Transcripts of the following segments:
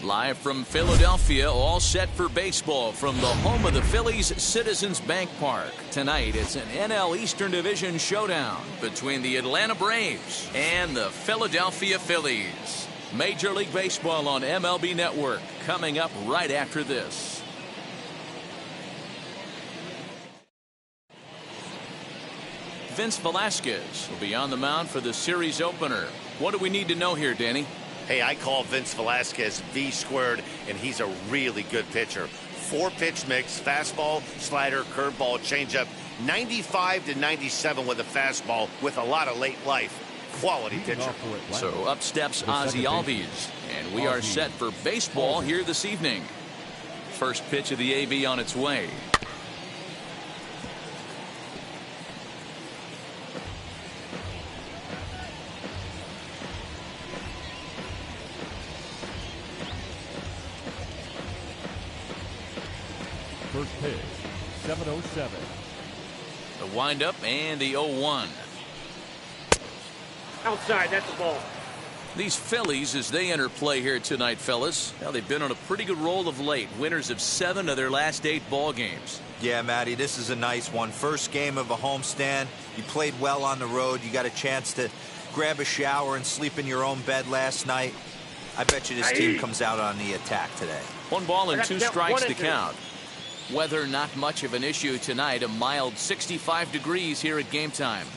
Live from Philadelphia, all set for baseball from the home of the Phillies, Citizens Bank Park. Tonight, it's an NL Eastern Division showdown between the Atlanta Braves and the Philadelphia Phillies. Major League Baseball on MLB Network coming up right after this. Vince Velasquez will be on the mound for the series opener. What do we need to know here, Danny? Hey, I call Vince Velasquez V squared, and he's a really good pitcher. 4-pitch mix, fastball, slider, curveball, changeup, 95 to 97 with a fastball with a lot of late life. Quality pitcher. So up steps Ozzie Albies, and we are set for baseball here this evening. First pitch of the AV on its way. First pitch, 7:07. The windup and the 0-1. Outside, that's the ball. These Phillies, as they enter play here tonight, fellas, now they've been on a pretty good roll of late. Winners of 7 of their last 8 ball games. Yeah, Matty, this is a nice one. First game of a homestand. You played well on the road. You got a chance to grab a shower and sleep in your own bed last night. I bet you this team comes out on the attack today. 1 ball and 2 strikes to count. Weather not much of an issue tonight. A mild 65 degrees here at game time.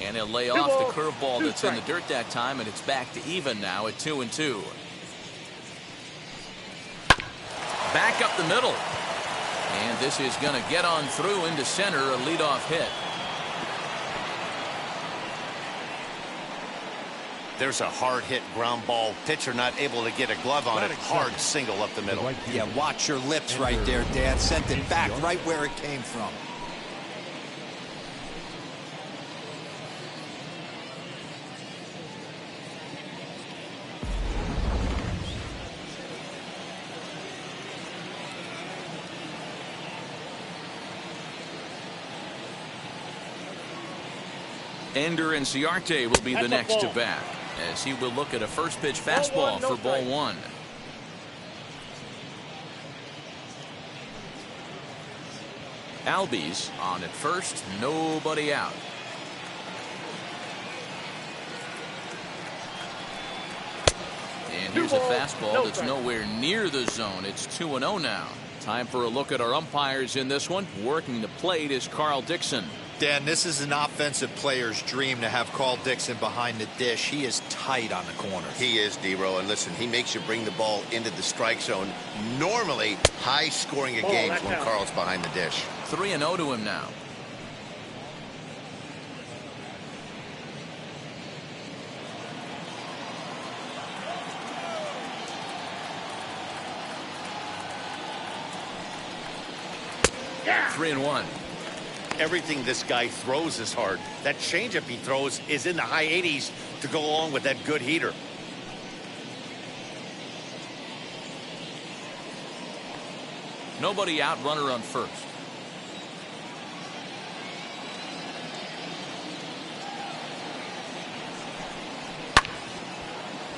And he'll lay off the curveball that's in the dirt that time, and it's back to even now at 2-2. Back up the middle. And this is going to get on through into center, a leadoff hit. There's a hard hit ground ball. Pitcher not able to get a glove on it. Hard single up the middle. Yeah, watch your lips right there, Dad. Sent it back right where it came from. Ender Inciarte will be the next to bat, as he will look at a first pitch fastball for ball 1. Albies on at first, nobody out. And here's a fastball that's nowhere near the zone. It's 2-0 now. Time for a look at our umpires in this one. Working the plate is Carl Dixon. Dan, this is an offensive player's dream to have Carl Dixon behind the dish. He is tight on the corners. He is, D-Row, and listen, he makes you bring the ball into the strike zone. Normally, high scoring of games when Carl's behind the dish. 3-0 to him now. Yeah. 3-1. Everything this guy throws is hard. That changeup he throws is in the high 80s to go along with that good heater. Nobody out, runner on first.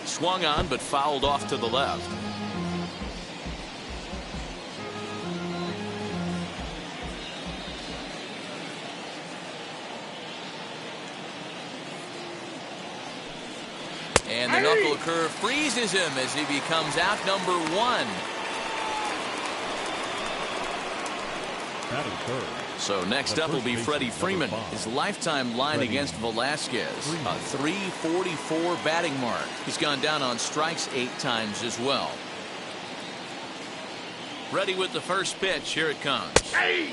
Swung on but fouled off to the left. And the knuckle curve freezes him as he becomes out number 1. Batting third. So next up will be Freddie Freeman. His lifetime line against Velasquez, a .344 batting mark. He's gone down on strikes 8 times as well. Ready with the first pitch. Here it comes. Hey!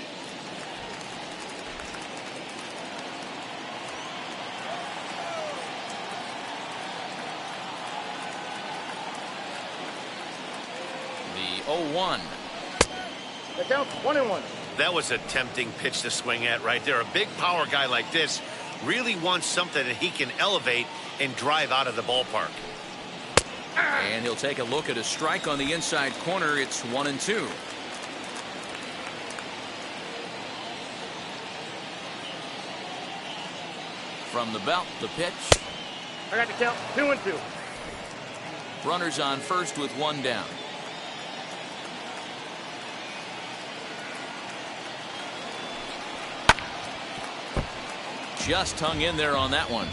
The 0-1. The count 1-1. That was a tempting pitch to swing at right there. A big power guy like this really wants something that he can elevate and drive out of the ballpark. And he'll take a look at a strike on the inside corner. It's 1-2. From the belt, the pitch. I got the count 2-2. Runners on first with 1 down. Just hung in there on that one.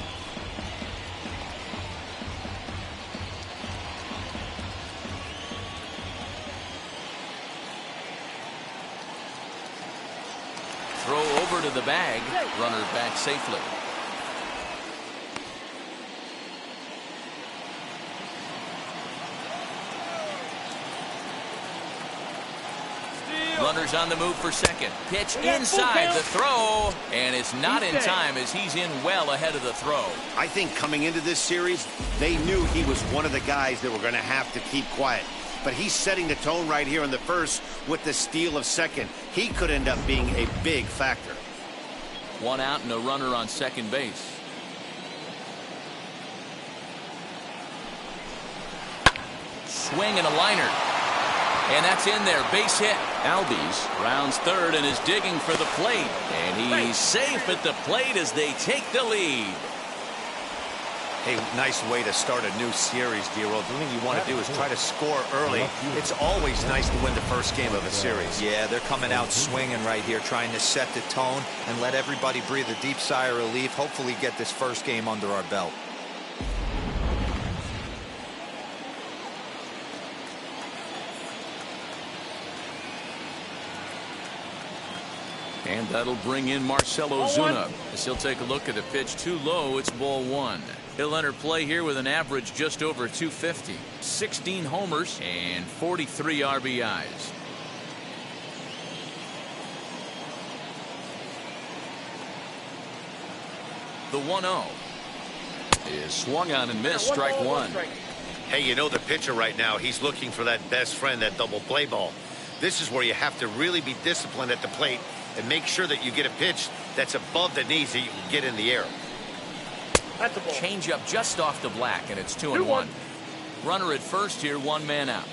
Throw over to the bag. Runner back safely. Runners on the move for second. Pitch inside the throw, and it's not in time as he's in well ahead of the throw. I think coming into this series, they knew he was one of the guys that were going to have to keep quiet. But he's setting the tone right here in the first with the steal of second. He could end up being a big factor. 1 out and a runner on second base. Swing and a liner. And that's in there. Base hit. Albies rounds third and is digging for the plate. And he's safe at the plate as they take the lead. Hey, nice way to start a new series, D-Roll. The thing you want to do is try to score early. It's always nice to win the first game of a series. Yeah, they're coming out swinging right here, trying to set the tone and let everybody breathe a deep sigh of relief. Hopefully get this first game under our belt. And that'll bring in Marcell Ozuna as he'll take a look at a pitch too low. It's ball 1. He'll enter play here with an average just over 250, 16 homers and 43 RBIs. The 1-0 is swung on and missed. Strike 1. Hey, you know the pitcher right now, he's looking for that best friend, that double play ball. This is where you have to really be disciplined at the plate and make sure that you get a pitch that's above the knees that you can get in the air. That's a ball. Change up just off the black, and it's 2-1. Runner at first here, 1 man out.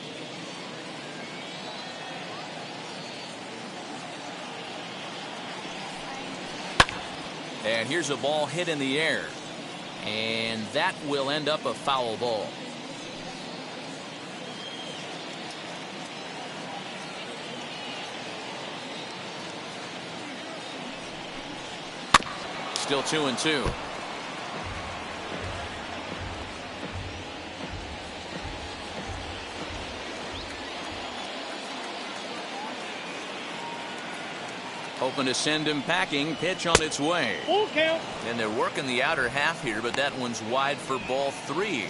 And here's a ball hit in the air. And that will end up a foul ball. Still 2-2. Hoping to send him packing. Pitch on its way. Full count. And they're working the outer half here, but that one's wide for ball 3.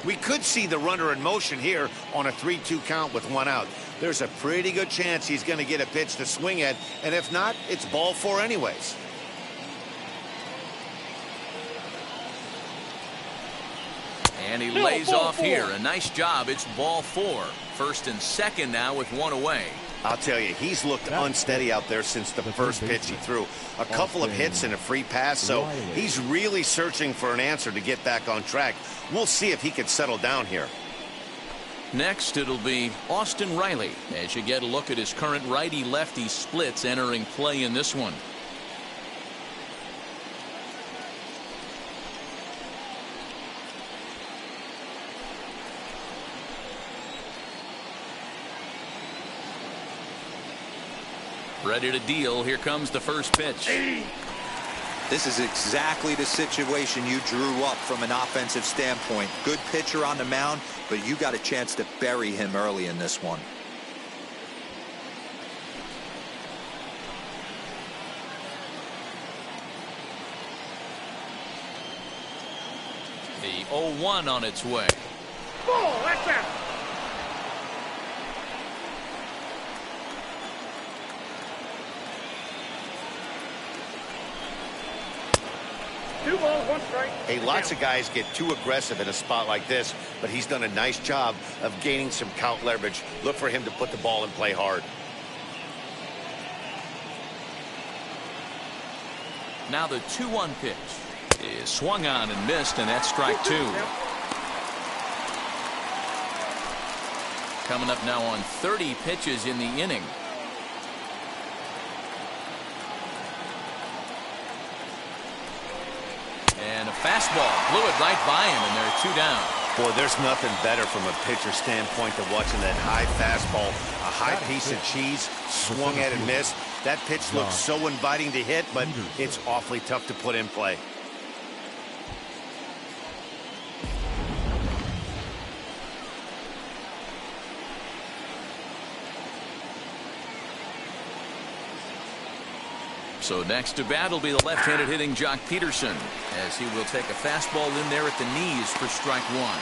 We could see the runner in motion here on a 3-2 count with 1 out. There's a pretty good chance he's going to get a pitch to swing at, and if not, it's ball 4 anyways. And he lays off here. A nice job. It's ball 4. First and second now with 1 away. I'll tell you, he's looked unsteady out there since the first pitch he threw. A couple of hits and a free pass, so he's really searching for an answer to get back on track. We'll see if he can settle down here. Next, it'll be Austin Riley as you get a look at his current righty-lefty splits entering play in this one. Ready to deal. Here comes the first pitch. This is exactly the situation you drew up from an offensive standpoint. Good pitcher on the mound, but you got a chance to bury him early in this one. The 0-1 on its way. Ball, that's out. Two balls, one strike. Hey, lots of guys get too aggressive in a spot like this, but he's done a nice job of gaining some count leverage. Look for him to put the ball in play hard. Now the 2-1 pitch is swung on and missed, and that's strike 2. Coming up now on 30 pitches in the inning. And a fastball blew it right by him, and they're 2 down. Boy, there's nothing better from a pitcher standpoint than watching that high fastball, a high piece of cheese, swung at and missed. That pitch looks so inviting to hit, but it's awfully tough to put in play. So next to bat will be the left-handed hitting Jock Peterson, as he will take a fastball in there at the knees for strike 1.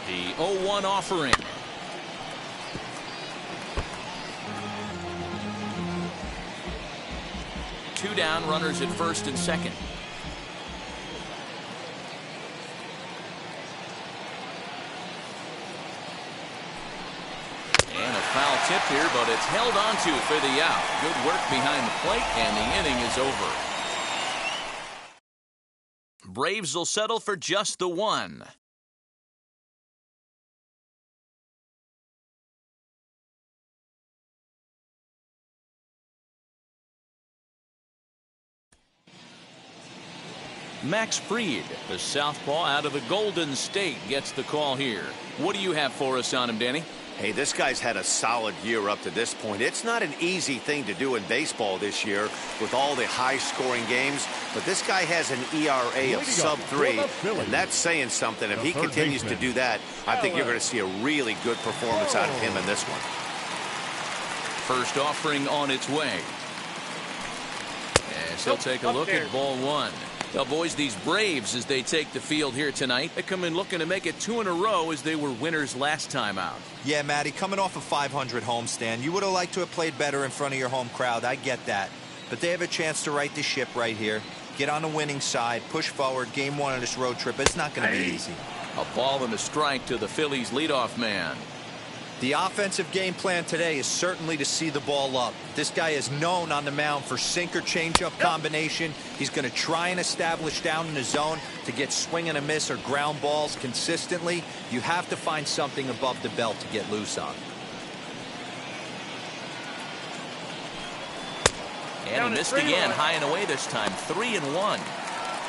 The 0-1 offering. Two down, runners at first and second. And a foul tip here, but it's held onto for the out. Good work behind the plate, and the inning is over. Braves will settle for just the 1. Max Fried, the southpaw out of the Golden State, gets the call here. What do you have for us on him, Danny? Hey, this guy's had a solid year up to this point. It's not an easy thing to do in baseball this year with all the high-scoring games, but this guy has an ERA of sub-3, and that's saying something. If he continues to do that, I think you're going to see a really good performance out of him in this one. First offering on its way. As he'll take a look at ball 1. Well, boys, these Braves, as they take the field here tonight, they come in looking to make it 2 in a row as they were winners last time out. Yeah, Matty, coming off a 500 homestand, you would have liked to have played better in front of your home crowd. I get that. But they have a chance to right the ship right here. Get on the winning side, push forward, game 1 of this road trip. It's not going to be easy. A ball and a strike to the Phillies leadoff man. The offensive game plan today is certainly to see the ball up. This guy is known on the mound for sinker changeup combination. He's going to try and establish down in the zone to get swing and a miss or ground balls consistently. You have to find something above the belt to get loose on. And he missed again, high and away this time, 3-1.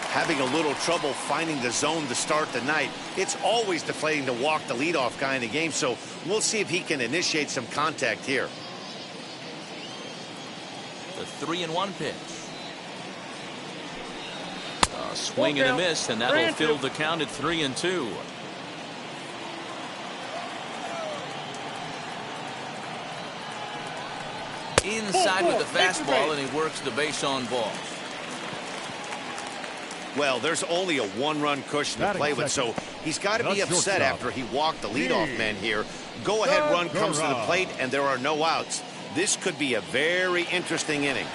Having a little trouble finding the zone to start the night. It's always deflating to walk the leadoff guy in the game, so we'll see if he can initiate some contact here. The 3-1 pitch. A swing and a miss, and that'll fill the count at 3-2. Inside with the fastball, and he works the base on ball. Well, there's only a 1-run cushion to play with, so he's got to be upset after he walked the leadoff man here. Go-ahead run comes to the plate, and there are no outs. This could be a very interesting inning.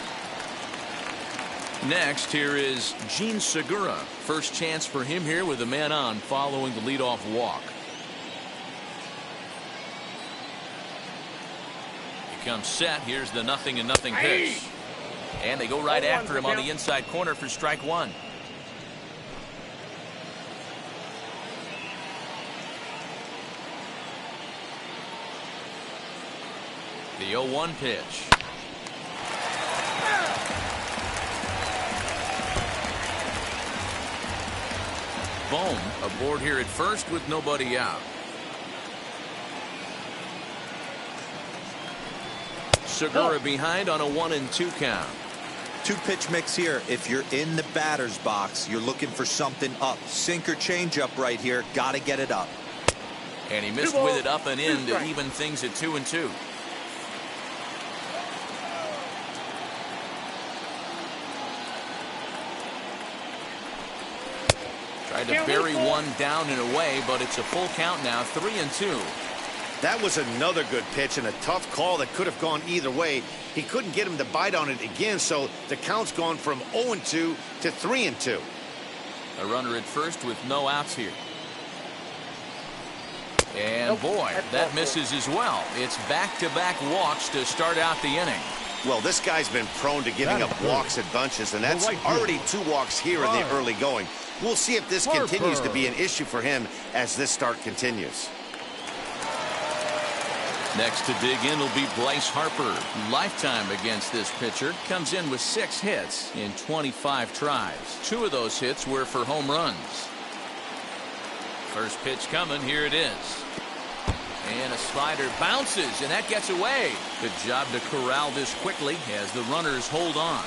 Next, here is Gene Segura. First chance for him here with a man on following the leadoff walk. He comes set. Here's the 0-0 pitch. And they go right after him on the inside corner for strike 1. The 0-1 pitch. home. Aboard here at first with nobody out. Segura behind on a 1-2 count. 2-pitch mix here. If you're in the batter's box, you're looking for something up. Sinker changeup right here. Got to get it up. And he missed with it up and in to even things at 2-2. Tried to bury one down and away, but it's a full count now, 3-2. That was another good pitch and a tough call that could have gone either way. He couldn't get him to bite on it again, so the count's gone from 0-2 to 3-2. A runner at first with no outs here. And boy, that misses as well. It's back-to-back walks to start out the inning. Well, this guy's been prone to giving up walks at bunches, and that's already 2 walks here in the early going. We'll see if this continues to be an issue for him as this start continues. Next to dig in will be Bryce Harper. Lifetime against this pitcher. Comes in with 6 hits in 25 tries. 2 of those hits were for home runs. First pitch coming. Here it is. And a slider bounces, and that gets away. Good job to corral this quickly as the runners hold on.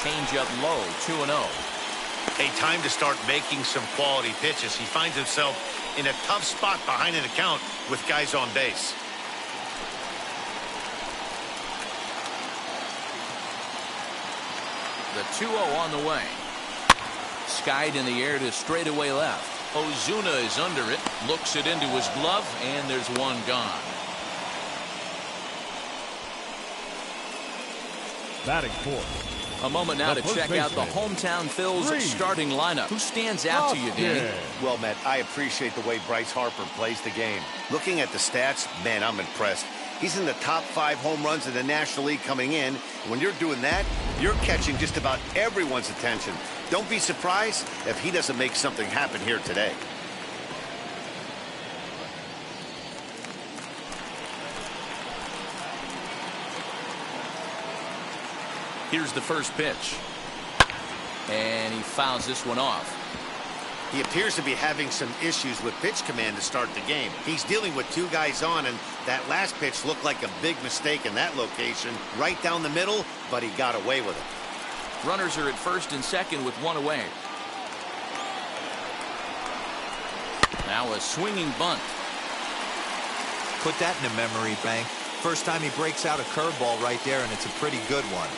Change up low, 2-0. A time to start making some quality pitches. He finds himself in a tough spot behind an account with guys on base. The 2-0 on the way. Skied in the air to straightaway left. Ozuna is under it, looks it into his glove, and there's one gone. Batting fourth. A moment now to check out the hometown Phils starting lineup. Who stands out to you, Danny? Well, Matt, I appreciate the way Bryce Harper plays the game. Looking at the stats, man, I'm impressed. He's in the top 5 home runs in the National League coming in. When you're doing that, you're catching just about everyone's attention. Don't be surprised if he doesn't make something happen here today. Here's the first pitch. And he fouls this one off. He appears to be having some issues with pitch command to start the game. He's dealing with 2 guys on, and that last pitch looked like a big mistake in that location. Right down the middle, but he got away with it. Runners are at first and second with 1 away. Now a swinging bunt. Put that in a memory bank. First time he breaks out a curveball right there, and it's a pretty good one.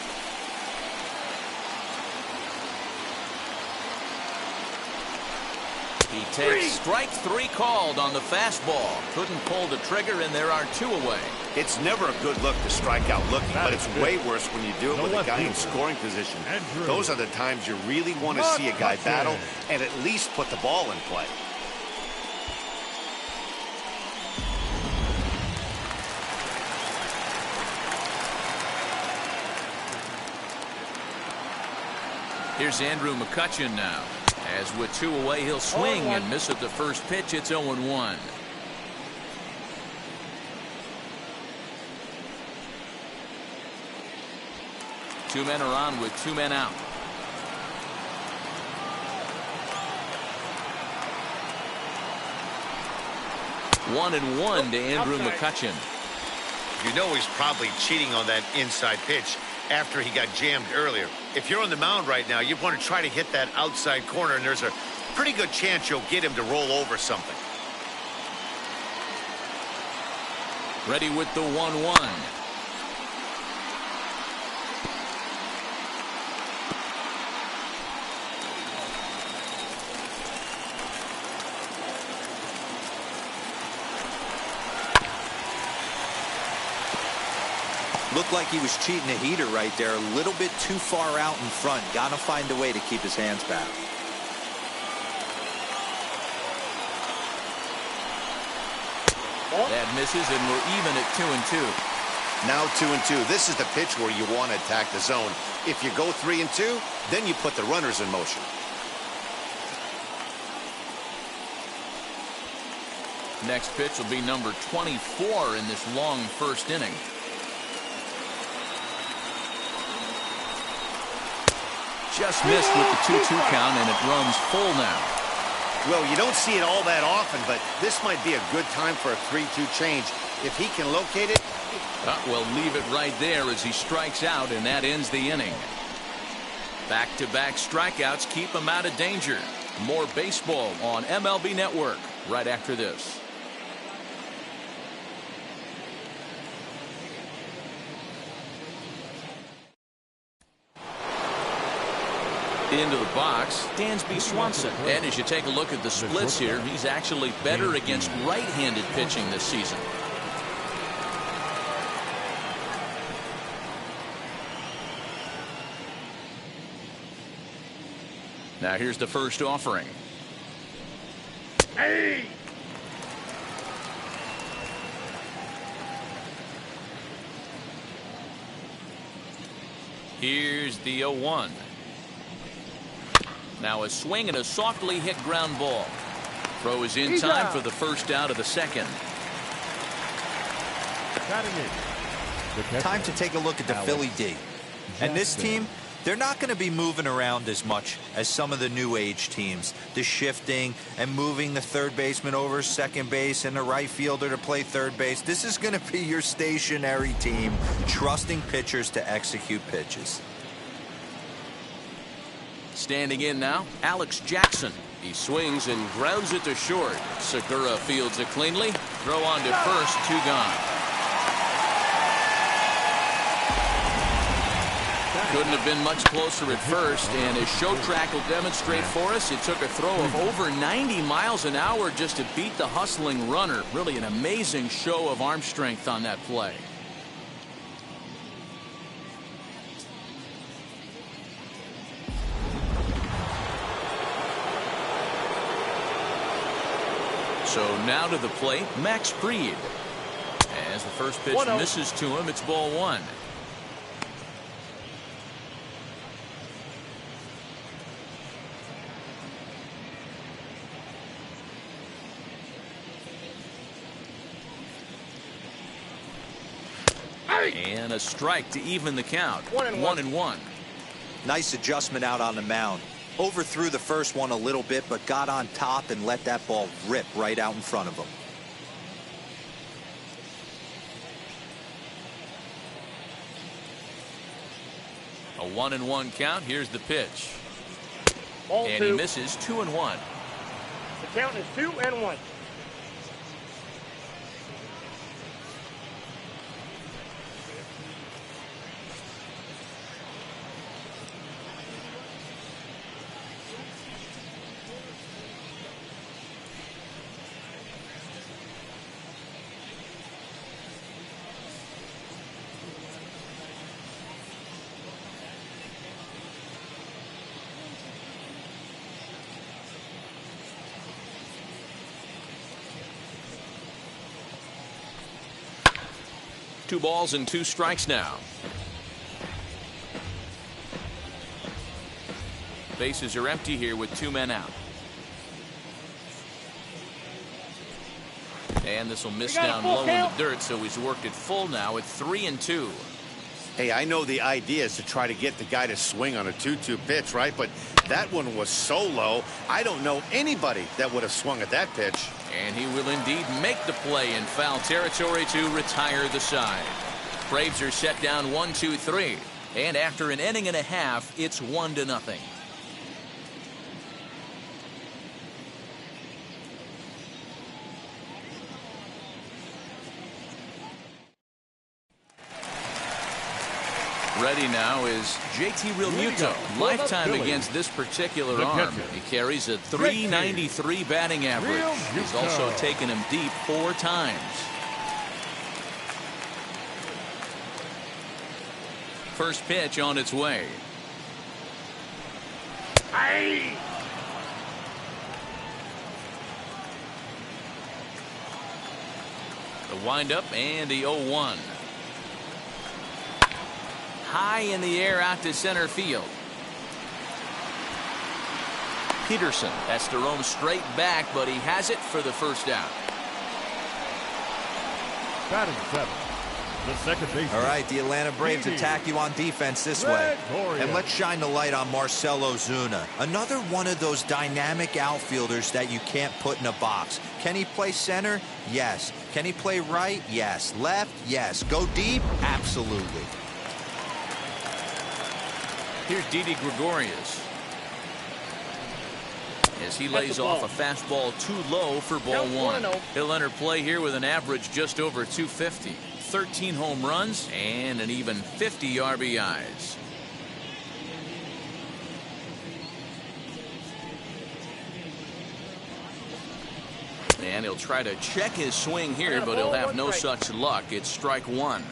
He takes strike 3 called on the fastball. Couldn't pull the trigger, and there are 2 away. It's never a good look to strike out looking, but it's way worse when you do it with a guy in scoring position. Those are the times you really want to see a guy battle and at least put the ball in play. Here's Andrew McCutchen now. As with 2 away, he'll swing and miss at the first pitch. It's 0-1. Two men are on with 2 men out. One and one to Andrew McCutchen. You know he's probably cheating on that inside pitch after he got jammed earlier. If you're on the mound right now, you want to try to hit that outside corner, and there's a pretty good chance you'll get him to roll over something. Ready with the 1-1. Looked like he was cheating a heater right there. A little bit too far out in front. Gotta find a way to keep his hands back. That misses, and we're even at 2-2. Now 2-2. This is the pitch where you want to attack the zone. If you go 3-2, then you put the runners in motion. Next pitch will be number 24 in this long first inning. just missed with the 2-2 count, and it runs full now. Well, you don't see it all that often, but this might be a good time for a 3-2 change. If he can locate it. We'll leave it right there as he strikes out, and that ends the inning. Back-to-back strikeouts keep him out of danger. More baseball on MLB Network right after this. Into the box, Dansby Swanson. And as you take a look at the splits here, he's actually better against right-handed pitching this season. Now here's the first offering. Hey! Here's the 0-1. Now a swing and a softly hit ground ball. Throw is in time for the first out of the second. Time to take a look at the Philly D. And this team, they're not going to be moving around as much as some of the new age teams. The shifting and moving the third baseman over second base and the right fielder to play third base. This is going to be your stationary team, trusting pitchers to execute pitches. Standing in now, Alex Jackson. He swings and grounds it to short. Segura fields it cleanly. Throw on to first, 2 gone. Couldn't have been much closer at first, and as show track will demonstrate for us, it took a throw of over 90 miles an hour just to beat the hustling runner. Really an amazing show of arm strength on that play. So now to the plate, Max Fried. As the first pitch misses to him, it's ball 1. And a strike to even the count. 1-1. Nice adjustment out on the mound. Overthrew the first one a little bit, but got on top and let that ball rip right out in front of him. A 1-1 count. Here's the pitch. Ball and 2. He misses. 2-1. The count is 2-1. Two balls and 2 strikes now. Bases are empty here with 2 men out. And this will miss down low in the dirt, so he's worked it full now at 3-2. Hey, I know the idea is to try to get the guy to swing on a 2-2 pitch, right? But that one was so low, I don't know anybody that would have swung at that pitch. And he will indeed make the play in foul territory to retire the side. Braves are set down 1-2-3. And after an inning and a half, it's 1-0. Ready now is JT Realmuto. Lifetime against this particular arm. He carries a .393 batting average. He's also taken him deep 4 times. First pitch on its way. Aye. The windup and the 0-1. High in the air out to center field. Peterson has to roam straight back, but he has it for the first out. Batting 7. The second baseman. All right, the Atlanta Braves attack you on defense this way. And let's shine the light on Marcell Ozuna. Another one of those dynamic outfielders that you can't put in a box. Can he play center? Yes. Can he play right? Yes. Left? Yes. Go deep? Absolutely. Here's Didi Gregorius as he lays off a fastball too low for ball one. He'll enter play here with an average just over 250. 13 home runs and an even 50 RBIs. And he'll try to check his swing here, but he'll have no such luck. It's strike one.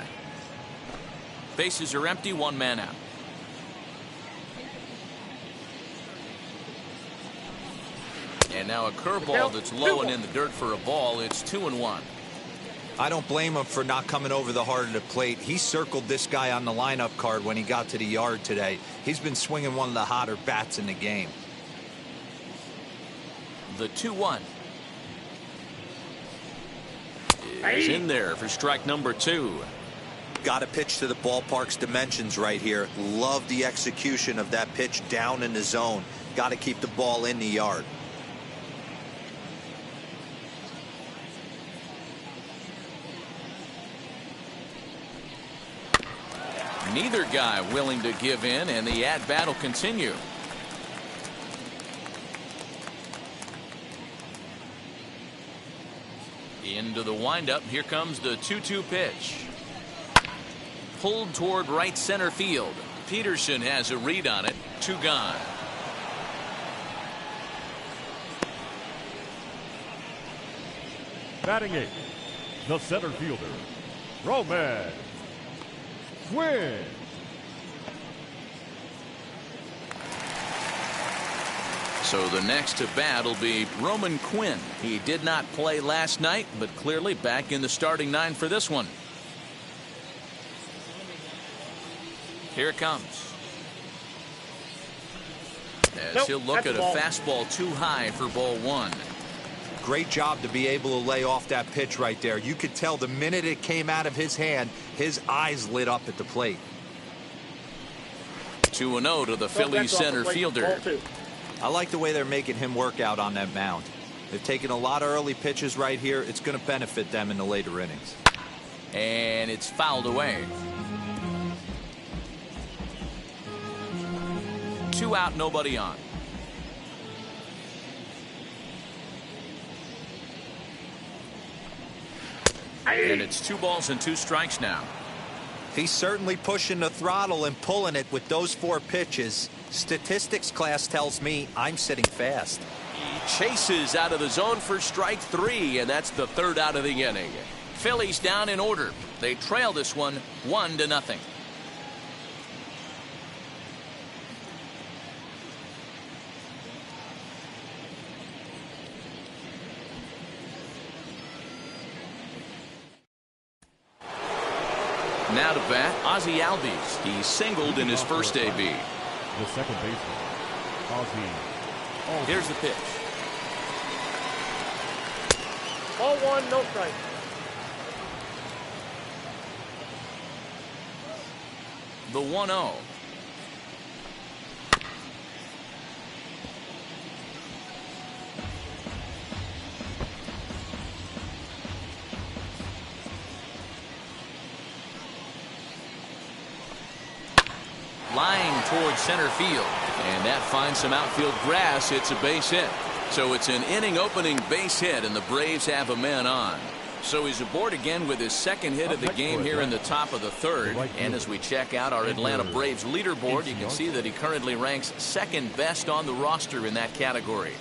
Bases are empty, one man out. And now a curveball that's low and in the dirt for a ball. It's 2-1. I don't blame him for not coming over the heart of the plate. He circled this guy on the lineup card when he got to the yard today. He's been swinging one of the hotter bats in the game. The 2-1 is in there for strike number 2. Got to pitch to the ballpark's dimensions right here. Love the execution of that pitch down in the zone. Got to keep the ball in the yard. Neither guy willing to give in, and the at-bat will continue. Into the windup. Here comes the 2-2 pitch. Pulled toward right center field. Peterson has a read on it. 2 gone. Batting 8th, the center fielder, Roman Quinn. So the next to bat will be Roman Quinn. He did not play last night, but clearly back in the starting 9 for this one. Here it comes. As he'll look at a fastball too high for ball 1. Great job to be able to lay off that pitch right there. You could tell the minute it came out of his hand, his eyes lit up at the plate. 2-0 to the Phillies center fielder. I like the way they're making him work out on that mound. They've taken a lot of early pitches right here. It's going to benefit them in the later innings. And it's fouled away. 2 out, nobody on. And it's 2 balls and 2 strikes now. He's certainly pushing the throttle and pulling it with those 4 pitches. Statistics class tells me I'm sitting fast. He chases out of the zone for strike 3, and that's the 3rd out of the inning. Phillies down in order. They trail this one 1-0. Now to bat, Ozzie Albies. He singled in his first AB. The second baseman, Ozzie Albies. Here's the pitch. Ball 1, no strike. The 1-0. Lying towards center field, and that finds some outfield grass. It's a base hit. So it's an inning opening base hit, and the Braves have a man on. So he's aboard again with his second hit of the game here in the top of the 3rd. And as we check out our Atlanta Braves leaderboard, you can see that he currently ranks 2nd best on the roster in that category.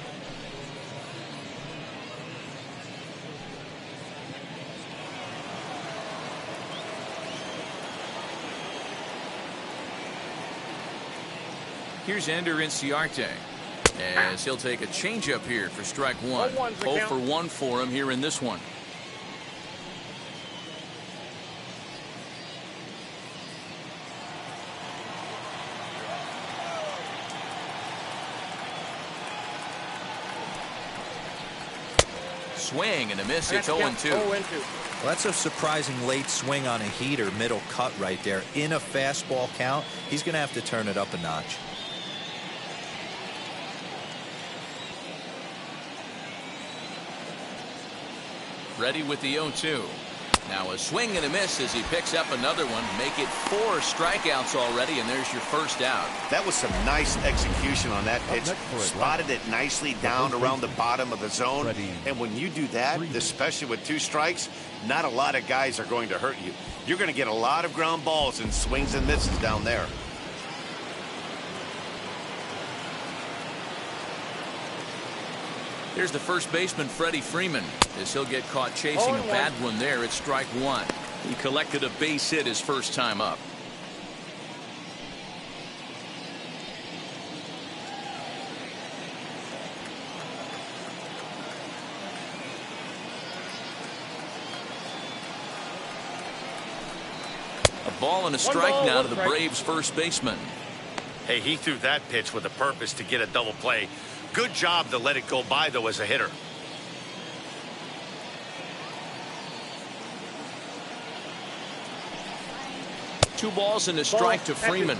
Here's Ender Inciarte as he'll take a changeup here for strike 1. 0 for 1 for him here in this one. swing and a miss. It's 0-2. Well, Well, that's a surprising late swing on a heater, middle cut right there. In a fastball count, he's going to have to turn it up a notch. Ready with the 0-2. Now a swing and a miss as he picks up another one. Make it 4 strikeouts already, and there's your first out. That was some nice execution on that pitch. Spotted it nicely down around the bottom of the zone. And when you do that, especially with 2 strikes, not a lot of guys are going to hurt you. You're going to get a lot of ground balls and swings and misses down there. Here's the first baseman, Freddie Freeman, as he'll get caught chasing a bad one there at strike 1. He collected a base hit his first time up. A ball and a strike now to the Braves' first baseman. Hey, he threw that pitch with a purpose to get a double play. Good job to let it go by, though, as a hitter. Two balls and a strike to Freeman.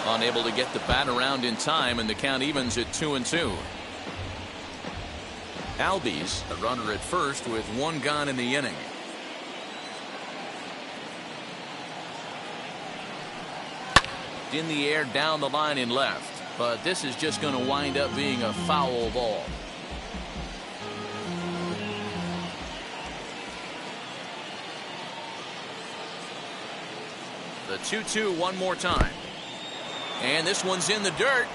Unable to get the bat around in time, and the count evens at 2-2. Albies, a runner at first with 1 gone in the inning. In the air down the line in left, but this is just going to wind up being a foul ball. The 2-2 one more time. And this one's in the dirt.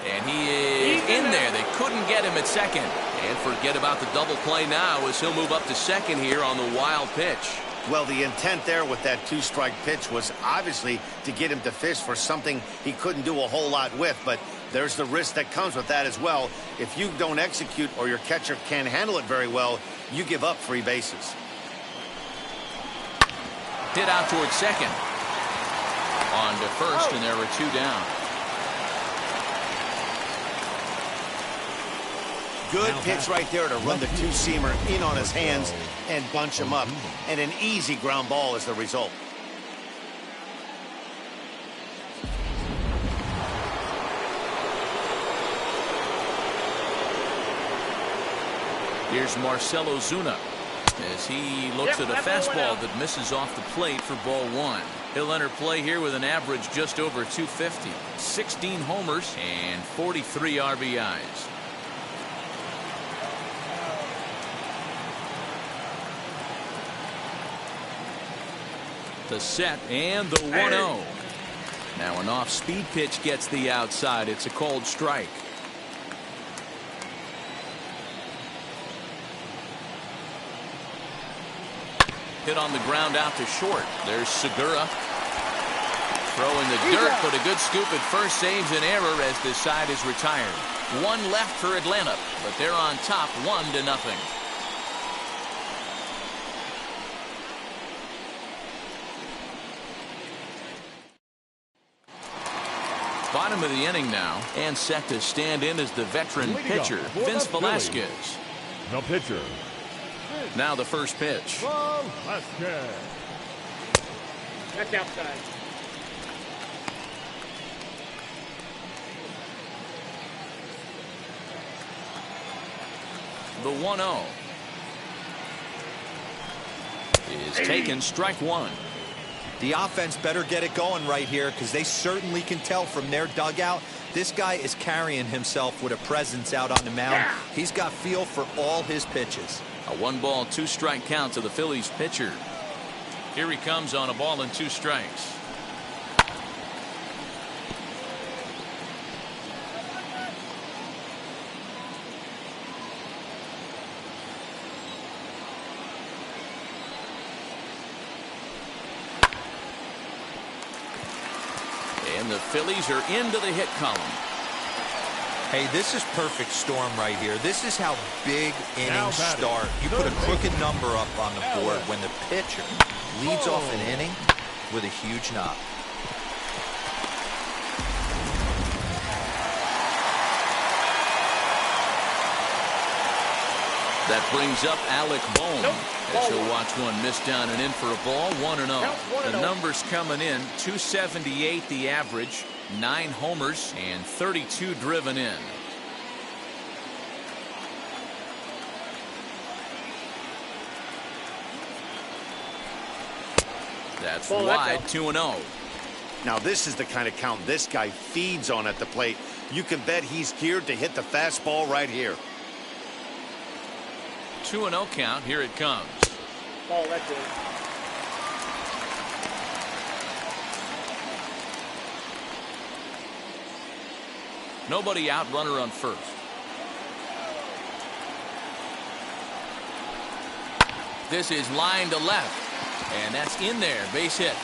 And he is in there. They couldn't get him at second. And forget about the double play now as he'll move up to second here on the wild pitch. Well, the intent there with that 2-strike pitch was obviously to get him to fish for something he couldn't do a whole lot with. But there's the risk that comes with that as well. If you don't execute or your catcher can't handle it very well, you give up free bases. Hit out towards second. On to first, and there were 2 down. Good pitch right there to run the 2-seamer in on his hands and bunch him up. And an easy ground ball is the result. Here's Marcell Ozuna as he looks at a fastball that misses off the plate for ball 1. He'll enter play here with an average just over 250, 16 homers, and 43 RBIs. The set and the 1-0. Now an off-speed pitch gets the outside. It's a called strike. Hit on the ground out to short. There's Segura. Throw in the dirt, but a good scoop at first saves an error as this side is retired. 1 left for Atlanta, but they're on top 1-0. Bottom of the inning now, and set to stand in as the veteran pitcher, Vince Velasquez. The pitcher. Now the first pitch. Velasquez. That's outside. The 1-0 is taken, strike 1. The offense better get it going right here because they certainly can tell from their dugout this guy is carrying himself with a presence out on the mound. He's got feel for all his pitches. A 1-ball, 2-strike count to the Phillies pitcher. Here he comes on a ball and 2 strikes. And the Phillies are into the hit column. Hey, this is perfect storm right here. This is how big innings start. You put a crooked number up on the board when the pitcher leads off an inning with a huge knock. That brings up Alec Bohm. As he'll watch one miss down and in for a ball. 1-0. The numbers coming in: 278 the average, 9 homers, and 32 driven in. That's wide. 2-0. Now this is the kind of count this guy feeds on at the plate. You can bet he's geared to hit the fastball right here. 2-0 count. Here it comes. Oh, that's it. Nobody out, runner on first. This is line to left, and that's in there. Base hit.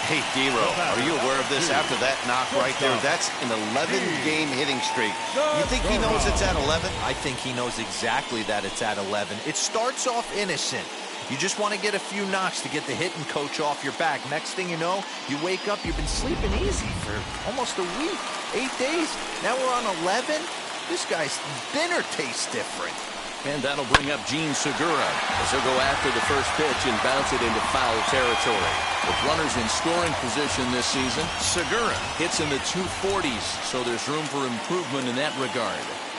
Hey, D-Row, are you aware of this? After that knock right there, that's an 11-game hitting streak. You think he knows it's at 11? I think he knows exactly that it's at 11. It starts off innocent. You just want to get a few knocks to get the hitting coach off your back. Next thing you know, you wake up, you've been sleeping easy for almost a week, 8 days. Now we're on 11. This guy's dinner tastes different. And that'll bring up Gene Segura as he'll go after the first pitch and bounce it into foul territory. With runners in scoring position this season, Segura hits in the 240s, so there's room for improvement in that regard.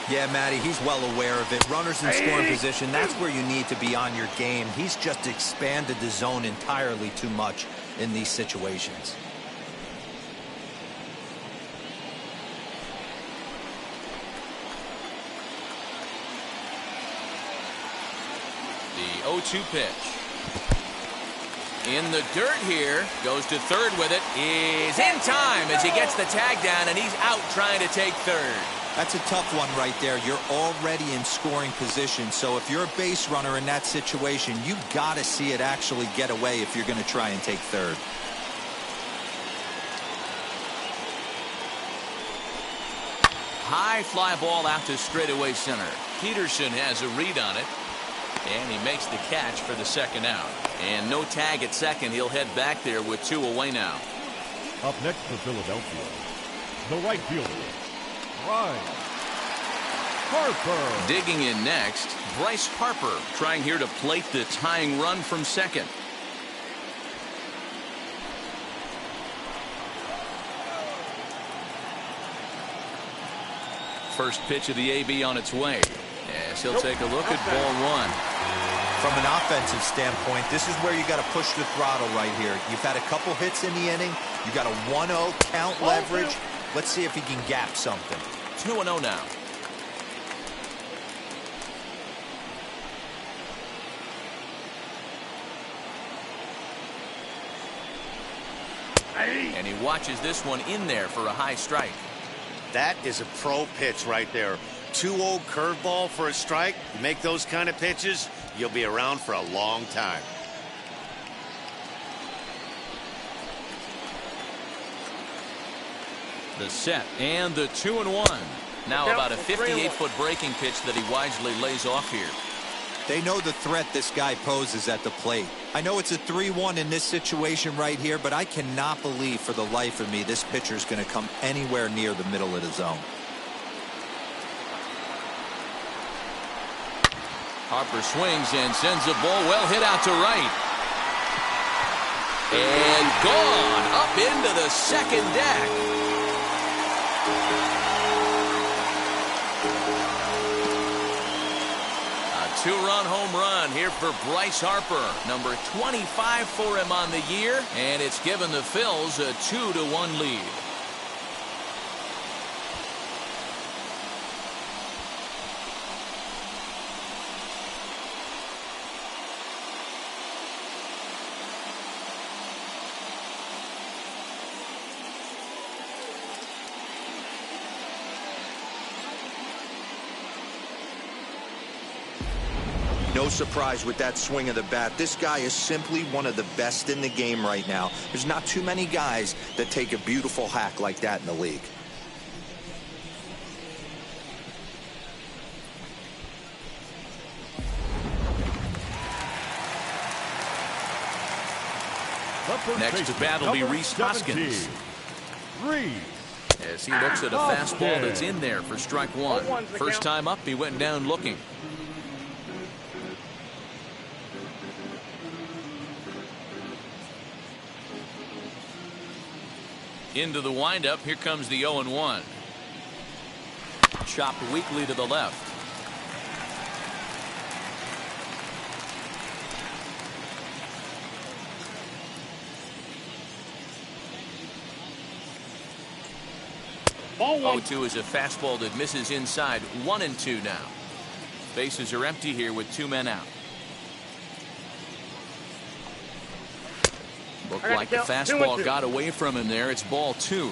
Yeah, Matty, he's well aware of it. Runners in scoring position, that's where you need to be on your game. He's just expanded the zone entirely too much in these situations. The 0-2 pitch. In the dirt here. Goes to third with it. Is in time as he gets the tag down, and he's out trying to take third. That's a tough one right there. You're already in scoring position, so if you're a base runner in that situation, you've got to see it actually get away if you're going to try and take third. High fly ball out to straightaway center. Peterson has a read on it, and he makes the catch for the second out. And no tag at second. He'll head back there with 2 away now. Up next for Philadelphia, the right fielder, Bryce Harper. Digging in next, Bryce Harper, trying here to plate the tying run from second. First pitch of the AB on its way. Yes, he'll take a look at ball 1. From an offensive standpoint, this is where you got to push the throttle right here. You've had a couple hits in the inning. You got a 1-0 count leverage. Let's see if he can gap something. 2-0 now. And he watches this one in there for a high strike. That is a pro pitch right there. 2-0 curveball for a strike. You make those kind of pitches, you'll be around for a long time. The set and the 2-1. Now about a 58-foot breaking pitch that he wisely lays off here. They know the threat this guy poses at the plate. I know it's a 3-1 in this situation right here, but I cannot believe for the life of me this pitcher is going to come anywhere near the middle of the zone. Harper swings and sends a ball well hit out to right. And gone up into the second deck. A 2-run home run here for Bryce Harper. Number 25 for him on the year. And it's given the Phils a 2-1 lead. No surprise with that swing of the bat. This guy is simply one of the best in the game right now. There's not too many guys that take a beautiful hack like that in the league. Next to bat will be Rhys Hoskins. As he looks at a fastball that's in there for strike one. First time up, he went down looking. Into the windup, here comes the 0-1. Chopped weakly to the left. Ball 1. 0-2 is a fastball that misses inside. 1-2 now. Bases are empty here with 2 men out. Looked like the fastball got away from him there. It's ball 2.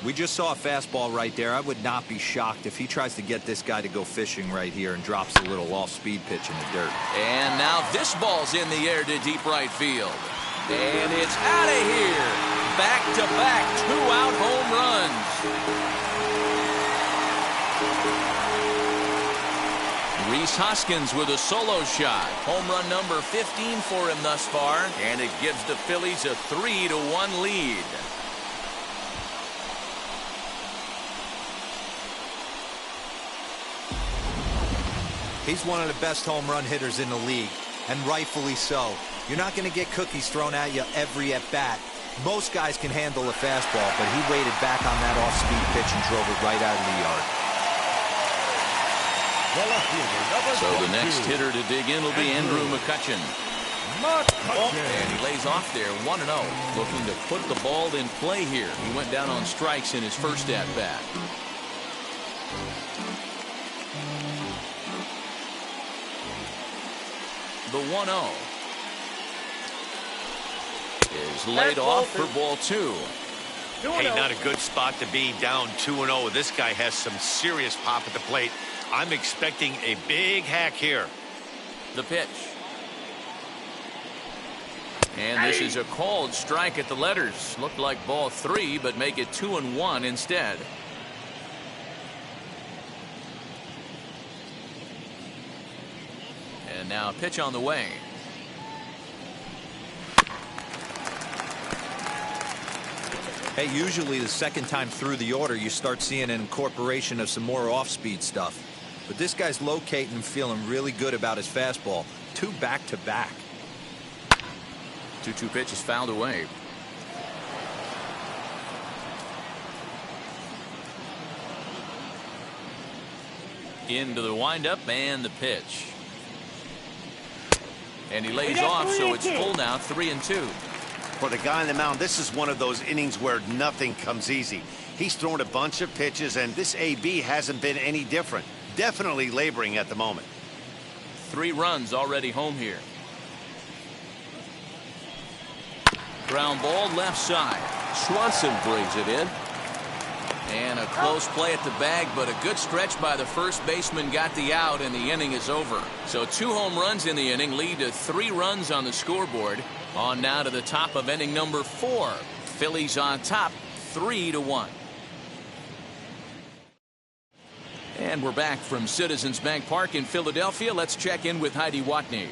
We just saw a fastball right there. I would not be shocked if he tries to get this guy to go fishing right here and drops a little off-speed pitch in the dirt. And now this ball's in the air to deep right field. And it's out of here. Back-to-back 2-out home runs. Rhys Hoskins with a solo shot. Home run number 15 for him thus far. And it gives the Phillies a 3-1 lead. He's one of the best home run hitters in the league, and rightfully so. You're not going to get cookies thrown at you every at-bat. Most guys can handle a fastball, but he waited back on that off-speed pitch and drove it right out of the yard. So the next hitter to dig in will be Andrew McCutchen. And he lays off there, 1-0. Looking to put the ball in play here. He went down on strikes in his first at-bat. The 1-0 is laid off for ball 2. Hey, not a good spot to be, down 2-0. This guy has some serious pop at the plate. I'm expecting a big hack here. The pitch. And this is a called strike at the letters. Looked like ball 3, but make it 2-1 instead. And now a pitch on the way. Hey, usually the second time through the order, you start seeing an incorporation of some more off-speed stuff. But this guy's locating and feeling really good about his fastball. 2 back-to-back. 2-2 pitch is fouled away. Into the windup and the pitch. And he lays off, so it's full now, 3-2. For the guy on the mound, this is one of those innings where nothing comes easy. He's thrown a bunch of pitches, and this AB hasn't been any different. Definitely laboring at the moment. 3 runs already home here. Ground ball left side. Swanson brings it in. And a close play at the bag, but a good stretch by the first baseman got the out, and the inning is over. So 2 home runs in the inning lead to 3 runs on the scoreboard. On now to the top of inning number 4. Phillies on top, 3-1. And we're back from Citizens Bank Park in Philadelphia. Let's check in with Heidi Watney.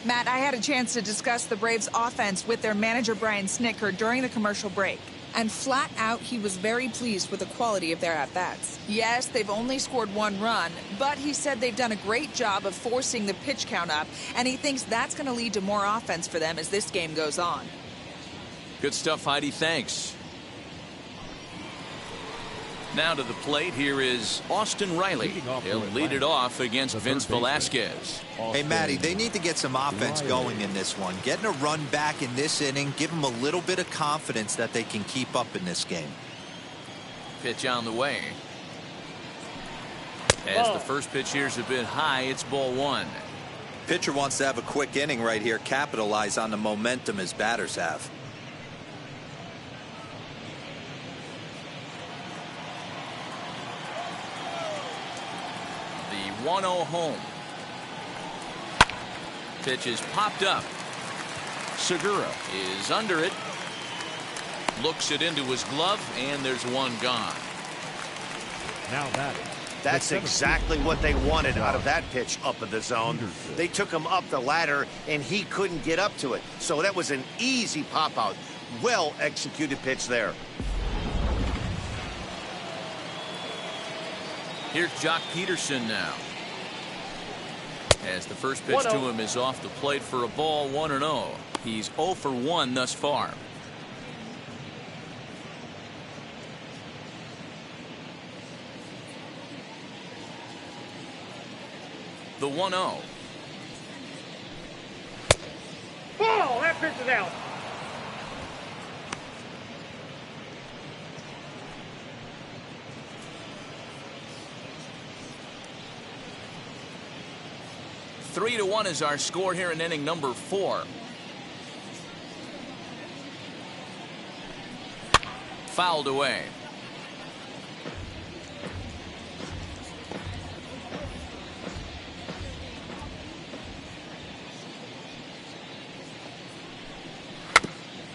Matt, I had a chance to discuss the Braves' offense with their manager Brian Snitker during the commercial break. And flat out, he was very pleased with the quality of their at-bats. Yes, they've only scored 1 run, but he said they've done a great job of forcing the pitch count up, and he thinks that's going to lead to more offense for them as this game goes on. Good stuff, Heidi. Thanks. Now to the plate, here is Austin Riley. He'll lead it off against Vince Velasquez. Hey, Matty, they need to get some offense going in this one. Getting a run back in this inning, give them a little bit of confidence that they can keep up in this game. Pitch on the way. As the first pitch here's a bit high, it's ball 1. Pitcher wants to have a quick inning right here, capitalize on the momentum his batters have. The 1-0 home. Pitch is popped up. Segura is under it. Looks it into his glove, and there's one gone. Now that is. That's exactly what they wanted out of that pitch up in the zone. They took him up the ladder, and he couldn't get up to it. So that was an easy pop-out. Well-executed pitch there. Here's Jock Peterson now. As the first pitch to him is off the plate for a ball, 1-0. He's 0 for 1 thus far. The 1-0. Ball! That pitch is out. Three to 1 is our score here in inning number 4. Fouled away.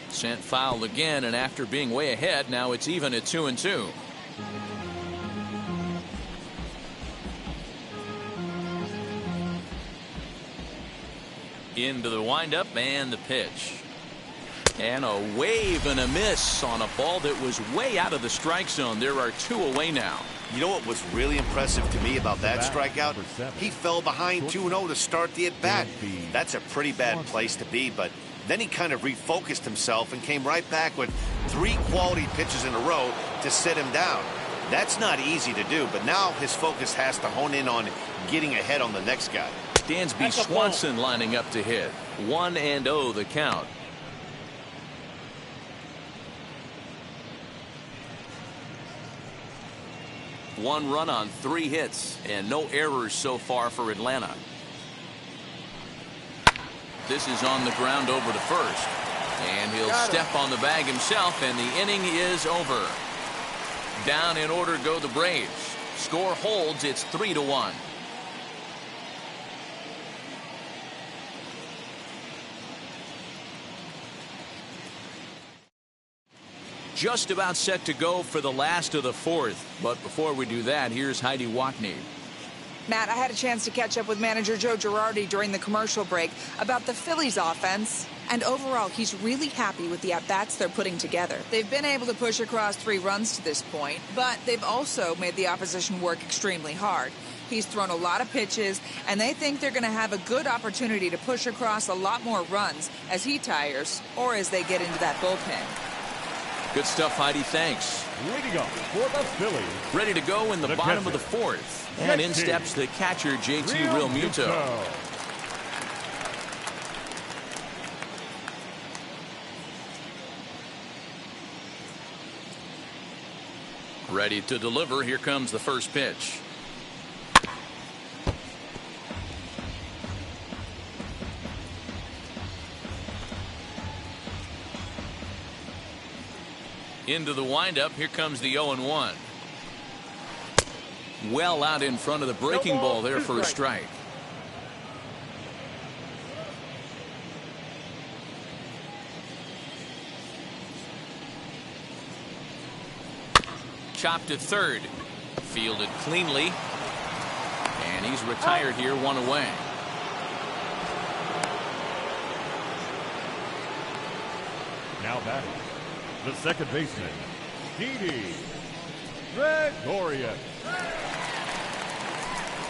Sent foul again, and after being way ahead, now it's even at 2-2. Into the windup and the pitch. And a wave and a miss on a ball that was way out of the strike zone. There are 2 away now. You know what was really impressive to me about that strikeout? He fell behind 2-0 to start the at-bat. That's a pretty bad place to be, but then he kind of refocused himself and came right back with 3 quality pitches in a row to sit him down. That's not easy to do, but now his focus has to hone in on getting ahead on the next guy. Dansby Swanson lining up to hit. 1-0 the count. One run on 3 hits and no errors so far for Atlanta. This is on the ground over to first. And he'll step on the bag himself, and the inning is over. Down in order go the Braves. Score holds, it's 3-1. Just about set to go for the last of the 4th. But before we do that, here's Heidi Watney. Matt, I had a chance to catch up with manager Joe Girardi during the commercial break about the Phillies offense. And overall, he's really happy with the at-bats they're putting together. They've been able to push across 3 runs to this point, but they've also made the opposition work extremely hard. He's thrown a lot of pitches, and they think they're going to have a good opportunity to push across a lot more runs as he tires or as they get into that bullpen. Good stuff, Heidi. Thanks. Leading up for the Phillies. Ready to go in the bottom of the 4th. And in steps the catcher, JT Realmuto. Ready to deliver. Here comes the first pitch. Into the windup. Here comes the 0-1. Well out in front of the breaking ball there for a strike. Chopped at third. Fielded cleanly. And he's retired here, 1 away. Now batting, the second baseman, Didi Gregorius.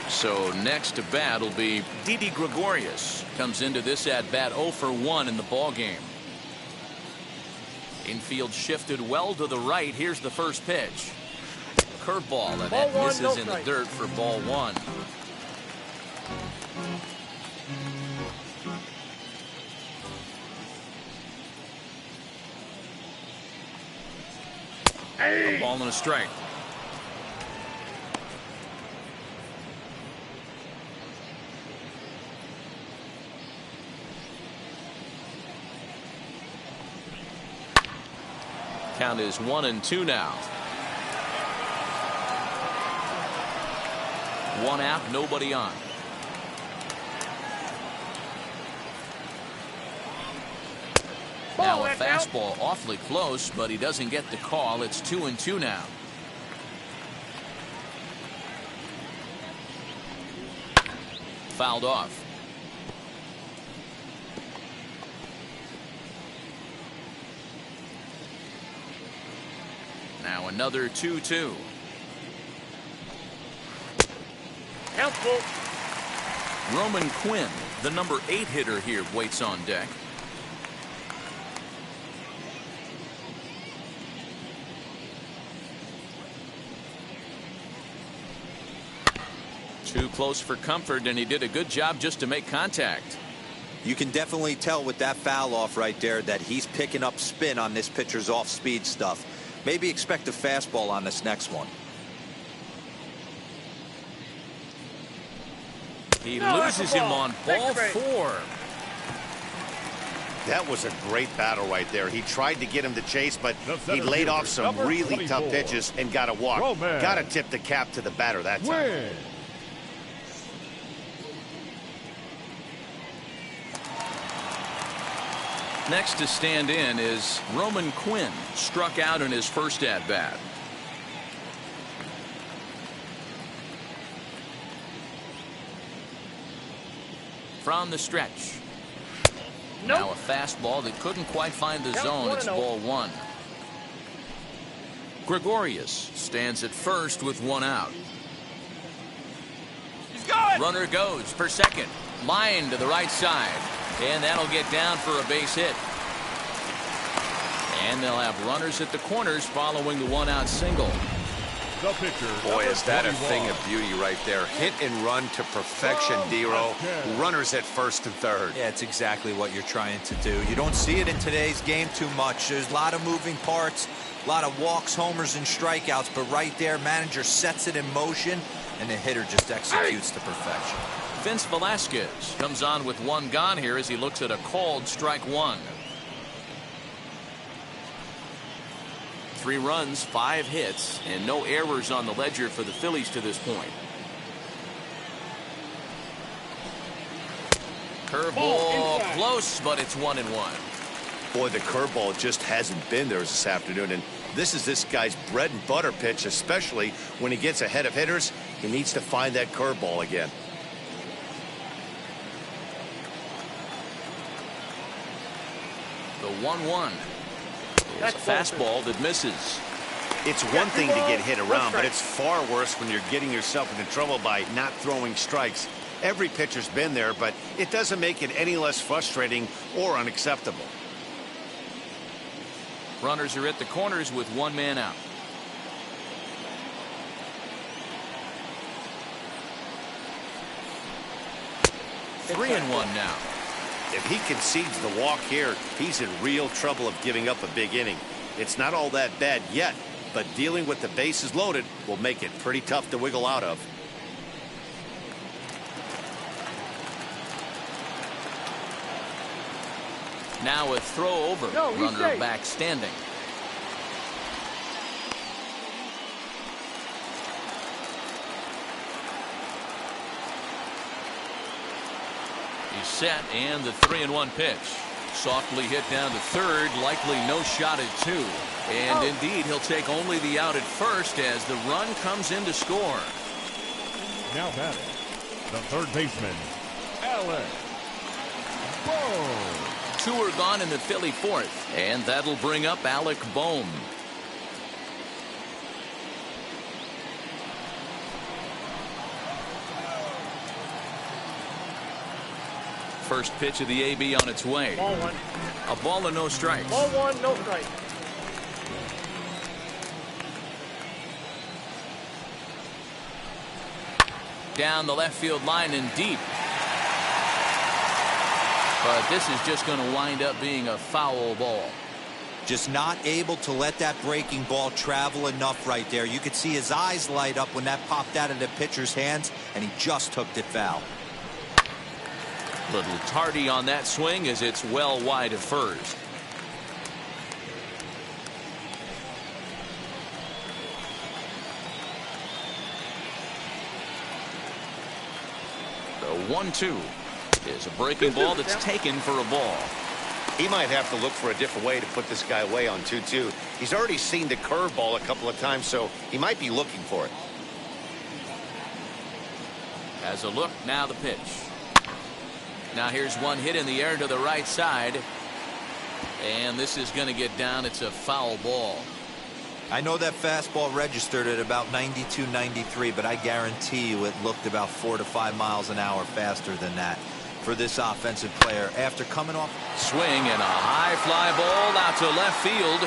So next to bat will be Didi Gregorius. Comes into this at bat 0 for 1 in the ball game. Infield shifted well to the right. Here's the first pitch. Curveball, and that misses in the dirt for ball 1. A ball and a strike. Count is 1-2 now. 1 out, nobody on. Now a that's out. fastball awfully close, but he doesn't get the call. It's 2-2 now. Fouled off. Now another 2-2. Count's full. Roman Quinn, the number 8 hitter here, waits on deck. Too close for comfort, and he did a good job just to make contact. You can definitely tell with that foul off right there that he's picking up spin on this pitcher's off-speed stuff. Maybe expect a fastball on this next one. He No, loses that's a him ball. on ball Take the 4. That was a great battle right there. He tried to get him to chase, but The he center laid fielder, off some number really tough 24. pitches and got a walk. Roman. Got to tip the cap to the batter that time. Win. Next to stand in is Roman Quinn, struck out in his first at-bat. From the stretch. Nope. Now a fastball that couldn't quite find the Count zone. It's 1-0. ball 1. Gregorius stands at first with 1 out. He's going. Runner goes for second. Line to the right side. And that'll get down for a base hit. And they'll have runners at the corners following the 1-out single. The pitcher. Boy, number is that a 21. thing of beauty right there. Hit and run to perfection, Dero. Runners at first and third. Yeah, it's exactly what you're trying to do. You don't see it in today's game too much. There's a lot of moving parts, a lot of walks, homers, and strikeouts, but right there, manager sets it in motion, and the hitter just executes to perfection. Vince Velasquez comes on with 1 gone here as he looks at a called strike 1. 3 runs, 5 hits, and no errors on the ledger for the Phillies to this point. Curveball inside. close, but it's 1-1. Boy, the curveball just hasn't been there this afternoon, and this is this guy's bread and butter pitch, especially when he gets ahead of hitters. He needs to find that curveball again. The 1-1 is a fastball that misses. It's one thing to get hit around, but it's far worse when you're getting yourself into trouble by not throwing strikes. Every pitcher's been there, but it doesn't make it any less frustrating or unacceptable. Runners are at the corners with 1 man out. Three and 1 now. If he concedes the walk here, he's in real trouble of giving up a big inning. It's not all that bad yet, but dealing with the bases loaded will make it pretty tough to wiggle out of. Now a throw over. No, he's Runner safe. back standing. He's set, and the 3-1 pitch. Softly hit down to third, likely no shot at 2. And indeed, he'll take only the out at first as the run comes in to score. Now batting, the third baseman, Alex Bohm. 2 are gone in the Philly 4th, and that'll bring up Alec Bohm. First pitch of the AB on its way. Ball 1. A ball and no strikes. Ball 1, no strike. Down the left field line and deep. But this is just going to wind up being a foul ball. Just not able to let that breaking ball travel enough right there. You could see his eyes light up when that popped out of the pitcher's hands, and he just hooked it foul. Little tardy on that swing as it's well wide of first. The 1-2 is a breaking ball that's taken for a ball. He might have to look for a different way to put this guy away on 2-2. He's already seen the curveball a couple of times, so he might be looking for it. As a look, now the pitch. Now here's one hit in the air to the right side. And this is going to get down. It's a foul ball. I know that fastball registered at about 92, 93, but I guarantee you it looked about 4 to 5 miles an hour faster than that for this offensive player after coming off. Swing and a high fly ball out to left field.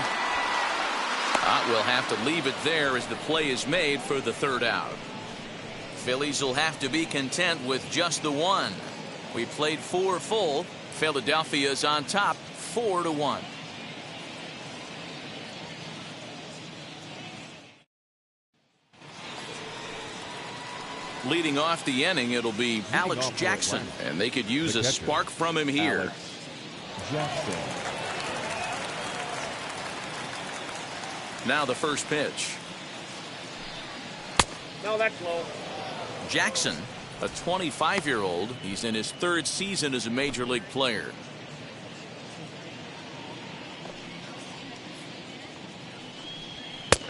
We'll have to leave it there as the play is made for the third out. Phillies will have to be content with just the one. We played 4 full. Philadelphia's on top 4-1. Leading off the inning, it'll be Alex Jackson, and they could use a spark from him here. Now the first pitch. No, that's low. Jackson, a 25-year-old. He's in his 3rd season as a major league player.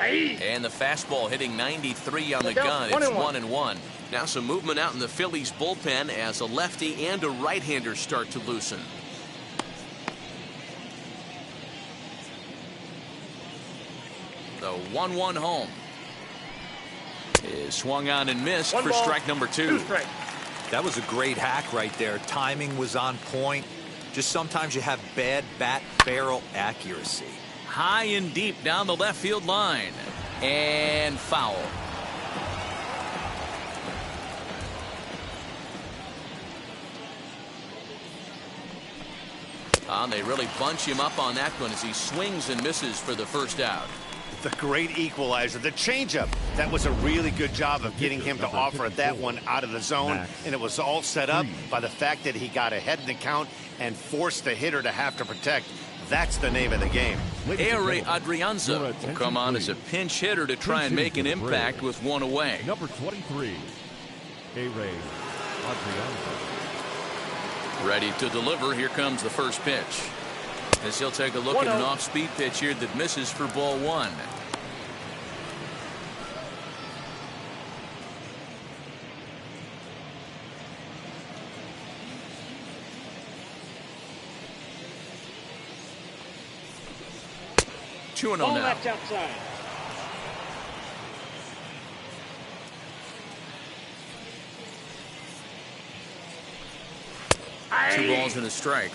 And the fastball hitting 93 on the gun. It's 1-1. Now some movement out in the Phillies bullpen as a lefty and a right-hander start to loosen. The 1-1 home is swung on and missed for strike number 2. That was a great hack right there. Timing was on point. Just sometimes you have bad bat barrel accuracy. High and deep down the left field line. And foul. They really bunch him up on that one as he swings and misses for the first out. The great equalizer, the changeup. That was a really good job of getting him to offer that one out of the zone. And it was all set up by the fact that he got ahead in the count and forced the hitter to have to protect. That's the name of the game. Ari Adrianza will come on as a pinch hitter to try and make an impact with one away. Number 23, Ari Adrianza. Ready to deliver. Here comes the first pitch. As he'll take a look at an off-speed pitch here that misses for ball 1. Two and 0 now. That's outside. Two balls and a strike.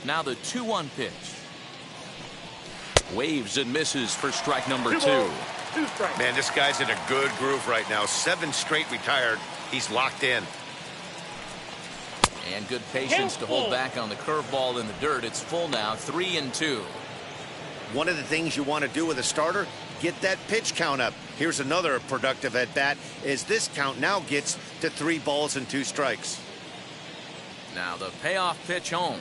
Now the 2-1 pitch. Waves and misses for strike number 2. Man, this guy's in a good groove right now. 7 straight retired. He's locked in. And good patience to hold back on the curveball in the dirt. It's full now, 3-2. One of the things you want to do with a starter, get that pitch count up. Here's another productive at bat as this count now gets to 3 balls and 2 strikes. Now the payoff pitch home.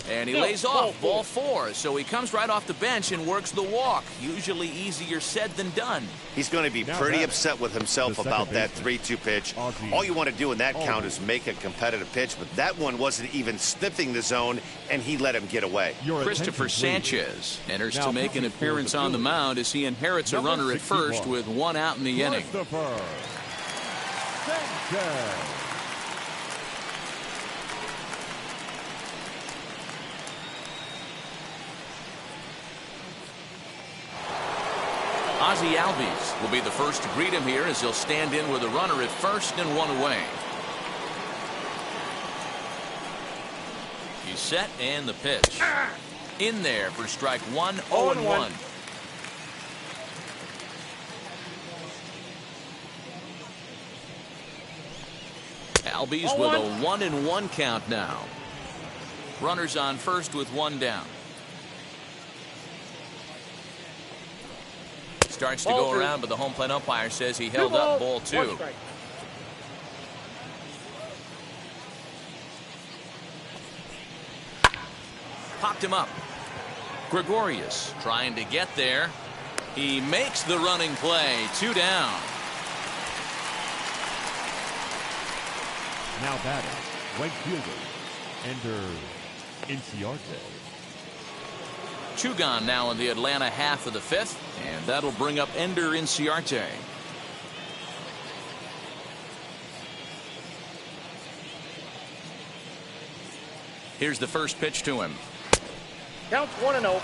And he lays off ball 4, so he comes right off the bench and works the walk. Usually easier said than done. He's going to be pretty upset with himself about that 3-2 pitch. All you want to do in that count is make a competitive pitch, but that one wasn't even sniffing the zone, and he let him get away. Christopher Sanchez enters to make an appearance on the mound as he inherits a runner at first with 1 out in the inning. Ozzie Albies will be the first to greet him here as he'll stand in with a runner at first and 1 away. He's set and the pitch. In there for strike 1, 0-1. Albies with a 1-1 count now. Runners on first with 1 down. Starts to go around, but the home plate umpire says he held up ball 2. Popped him up. Gregorius trying to get there. He makes the running play. 2 down. Now batting, right fielder, Ender Inciarte. Two gone now in the Atlanta half of the fifth, and that'll bring up Ender Inciarte. Here's the first pitch to him. Counts 1-0.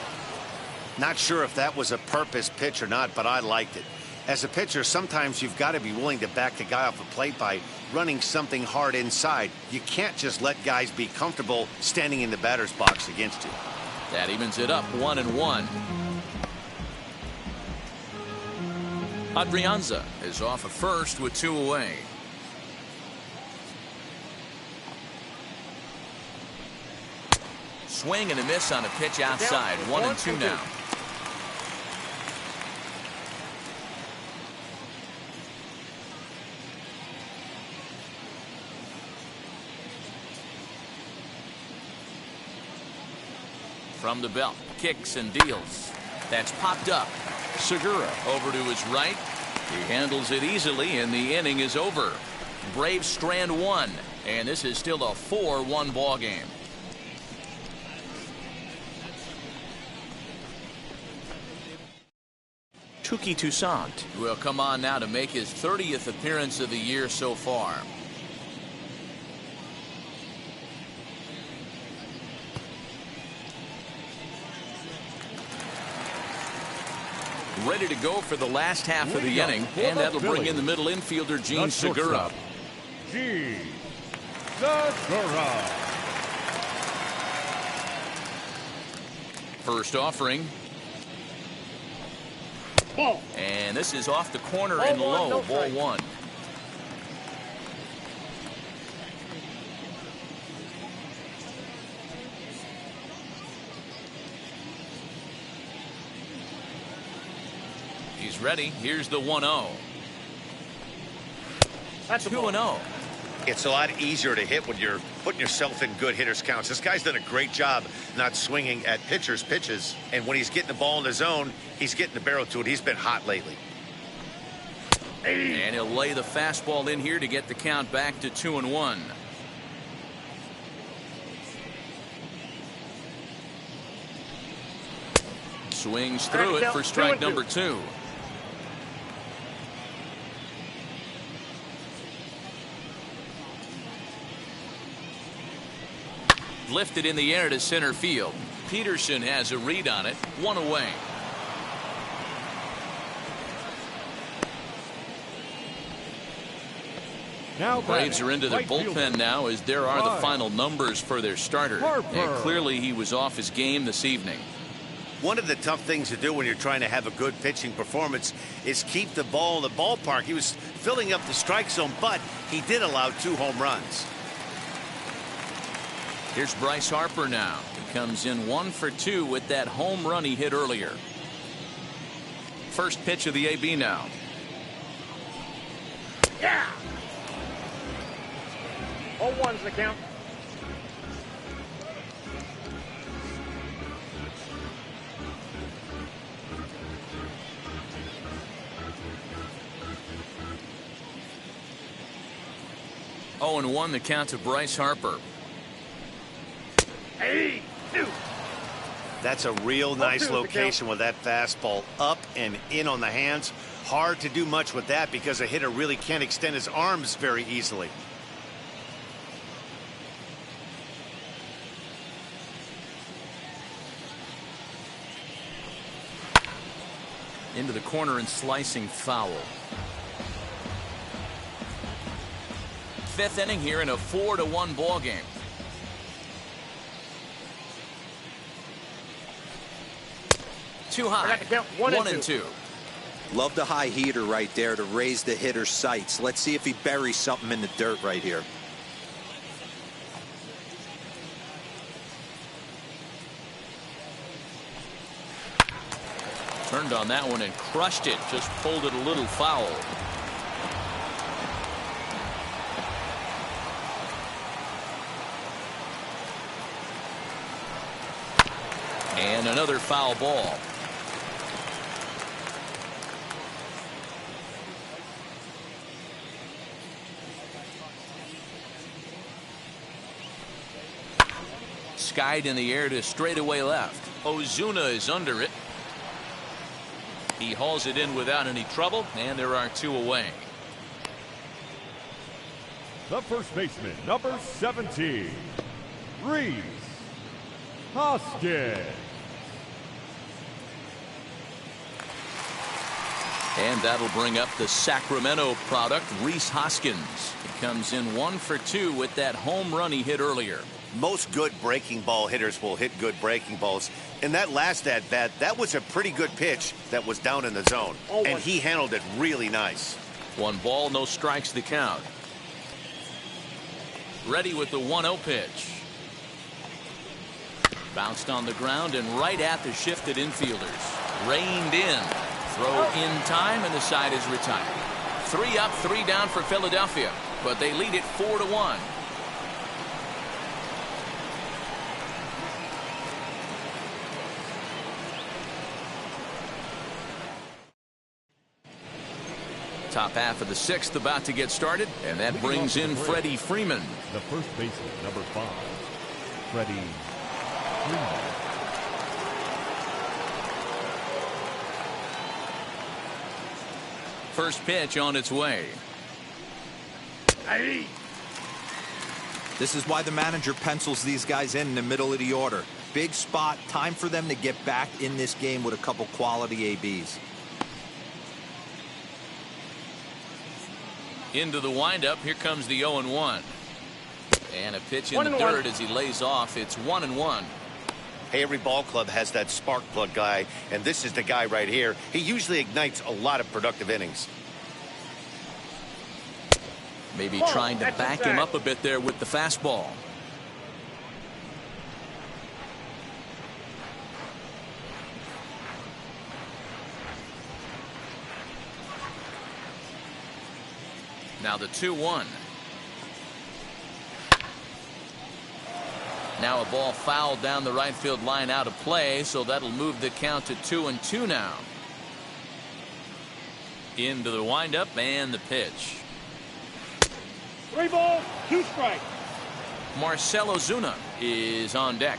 Not sure if that was a purpose pitch or not, but I liked it. As a pitcher, sometimes you've got to be willing to back the guy off the plate by running something hard inside. You can't just let guys be comfortable standing in the batter's box against you. That evens it up 1-1. Adrianza is off at first with 2 away. Swing and a miss on a pitch outside. 1-2 now. From the belt, kicks and deals. That's popped up. Segura over to his right. He handles it easily, and the inning is over. Braves strand 1, and this is still a 4-1 ball game. Touki Toussaint will come on now to make his 30th appearance of the year so far. Ready to go for the last half of the inning, and that'll bring in the middle infielder, Gene Segura. Gene Segura. First offering. Ball. And this is off the corner Ball and one, low. no Ball strike. 1. He's ready. Here's the 1-0. That's a 2-0. It's a lot easier to hit when you're putting yourself in good hitters counts. This guy's done a great job not swinging at pitchers' pitches. And when he's getting the ball in the zone, he's getting the barrel to it. He's been hot lately. And he'll lay the fastball in here to get the count back to 2-1. Swings through it for strike number 2. Lifted in the air to center field. Peterson has a read on it. 1 away. Now Braves are into their right bullpen fielder, now, as there are the Right. final numbers for their starter. Harper. And clearly he was off his game this evening. One of the tough things to do when you're trying to have a good pitching performance is keep the ball in the ballpark. He was filling up the strike zone, but he did allow 2 home runs. Here's Bryce Harper now. He comes in 1 for 2 with that home run he hit earlier. First pitch of the AB now. Yeah. 0-1's the count. Oh, and 1 the count to Bryce Harper. Hey, two. That's a real nice 1-2 the location with that fastball up and in on the hands. Hard to do much with that because a hitter really can't extend his arms very easily. Into the corner and slicing foul. 5th inning here in a 4-1 ball game. Too high. I got to count 1 and 2. Love the high heater right there to raise the hitter's sights. Let's see if he buries something in the dirt right here. Turned on that one and crushed it. Just pulled it a little foul. And another foul ball. skied in the air to straightaway left. Ozuna is under it. He hauls it in without any trouble, and there are 2 away. The first baseman, number 17, Reese Hoskins. And that'll bring up the Sacramento product, Reese Hoskins. He comes in 1 for 2 with that home run he hit earlier. Most good breaking ball hitters will hit good breaking balls. In that last at-bat, that was a pretty good pitch that was down in the zone. And he handled it really nice. 1 ball, no strikes the count. Ready with the 1-0 pitch. Bounced on the ground and right at the shifted infielders. Reined in. Throw in time, and the side is retired. 3 up, 3 down for Philadelphia, but they lead it 4-1. Top half of the 6th about to get started, and that brings in Freddie Freeman. The first baseman, number 5, Freddie Freeman. First pitch on its way. This is why the manager pencils these guys in the middle of the order. Big spot, time for them to get back in this game with a couple quality ABs. Into the windup, here comes the 0-1. And a pitch in the dirt as he lays off. It's 1-1. Hey, every ball club has that spark plug guy, and this is the guy right here. He usually ignites a lot of productive innings. Maybe trying to back him up a bit there with the fastball. Now the 2-1. Now a ball fouled down the right field line out of play, so that'll move the count to 2-2 now. Into the windup and the pitch. 3 balls, 2 strikes. Marcell Ozuna is on deck.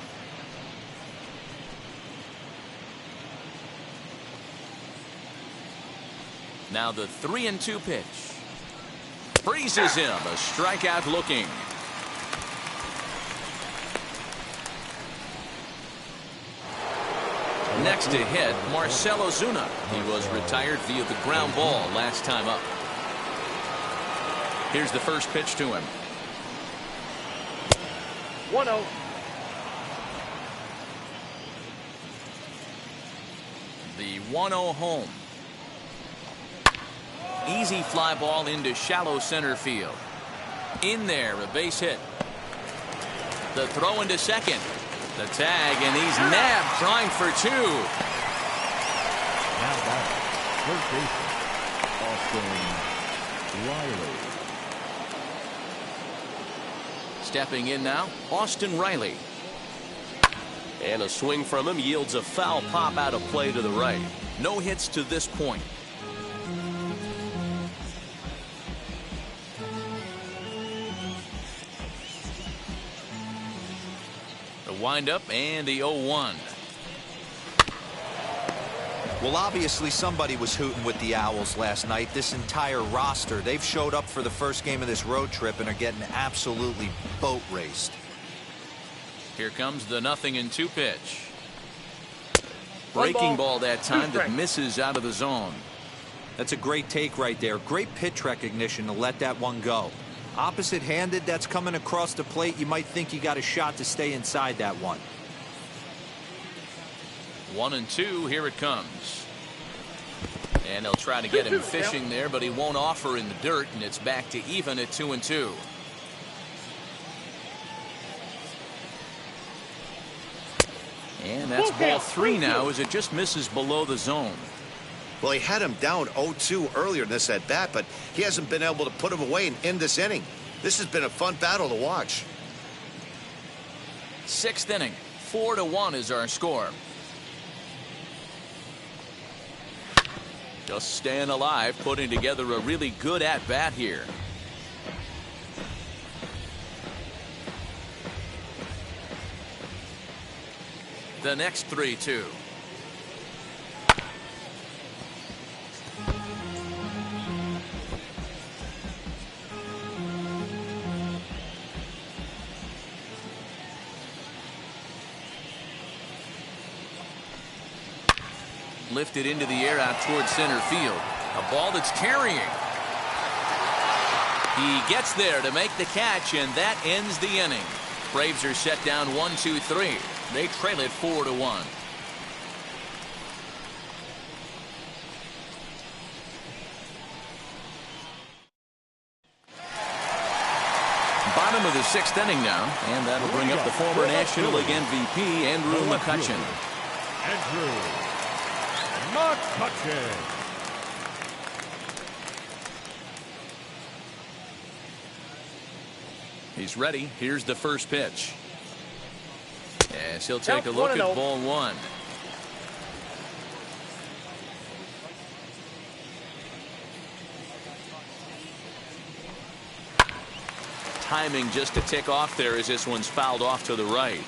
Now the 3-2 pitch. Freezes him. A strikeout looking. Next to hit, Marcell Ozuna. He was retired via the ground ball last time up. Here's the first pitch to him. 1-0. The 1-0 home. Easy fly ball into shallow center field. In there, a base hit. The throw into second. The tag, and he's nabbed, trying for 2. Now back, first baseman, Austin Riley. Stepping in now, Austin Riley. And a swing from him yields a foul pop out of play to the right. No hits to this point. The windup and the 0-1. Well, obviously somebody was hooting with the Owls last night. This entire roster, they've showed up for the first game of this road trip and are getting absolutely boat raced. Here comes the 0-2 pitch. Breaking ball that time that misses out of the zone. That's a great take right there. Great pitch recognition to let that one go. Opposite-handed, that's coming across the plate. You might think you got a shot to stay inside that one. 1-2, here it comes. And they'll try to get him fishing there, but he won't offer in the dirt, and it's back to even at 2-2. And that's ball 3 now as it just misses below the zone. Well, he had him down 0-2 earlier in this at-bat, but he hasn't been able to put him away and end this inning. This has been a fun battle to watch. 6th inning, 4-1 is our score. Just staying alive, putting together a really good at-bat here. the next 3-2. Lifted into the air out towards center field. A ball that's carrying. He gets there to make the catch, and that ends the inning. Braves are set down 1-2-3. They trail it 4-1. Bottom of the 6th inning now, and that'll bring up the former National League MVP, Andrew McCutchen. Andrew McCutchen. He's ready. Here's the first pitch. Yes, he'll take a Count look 1-0. at ball one. Timing just to tick off there as this one's fouled off to the right.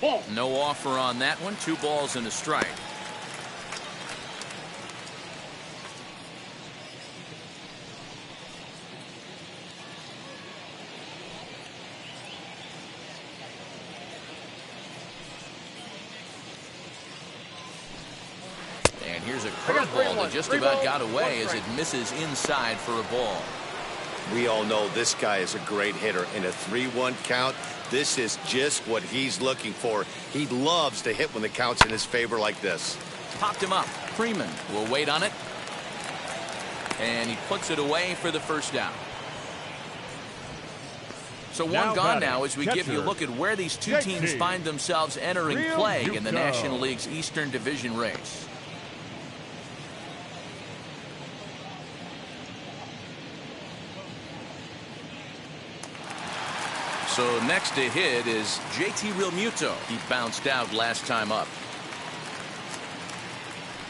Ball. No offer on that one. 2 balls and a strike. And here's a curveball that just about got away as it misses inside for a ball. We all know this guy is a great hitter. In a 3-1 count, this is just what he's looking for. He loves to hit when the count's in his favor like this. Popped him up. Freeman will wait on it. And he puts it away for the first down. So one Now gone batting, now as we give you a catcher, look at where these two teams JT. find themselves entering Real play you in the go. National League's Eastern Division race. So next to hit is JT Realmuto. He bounced out last time up.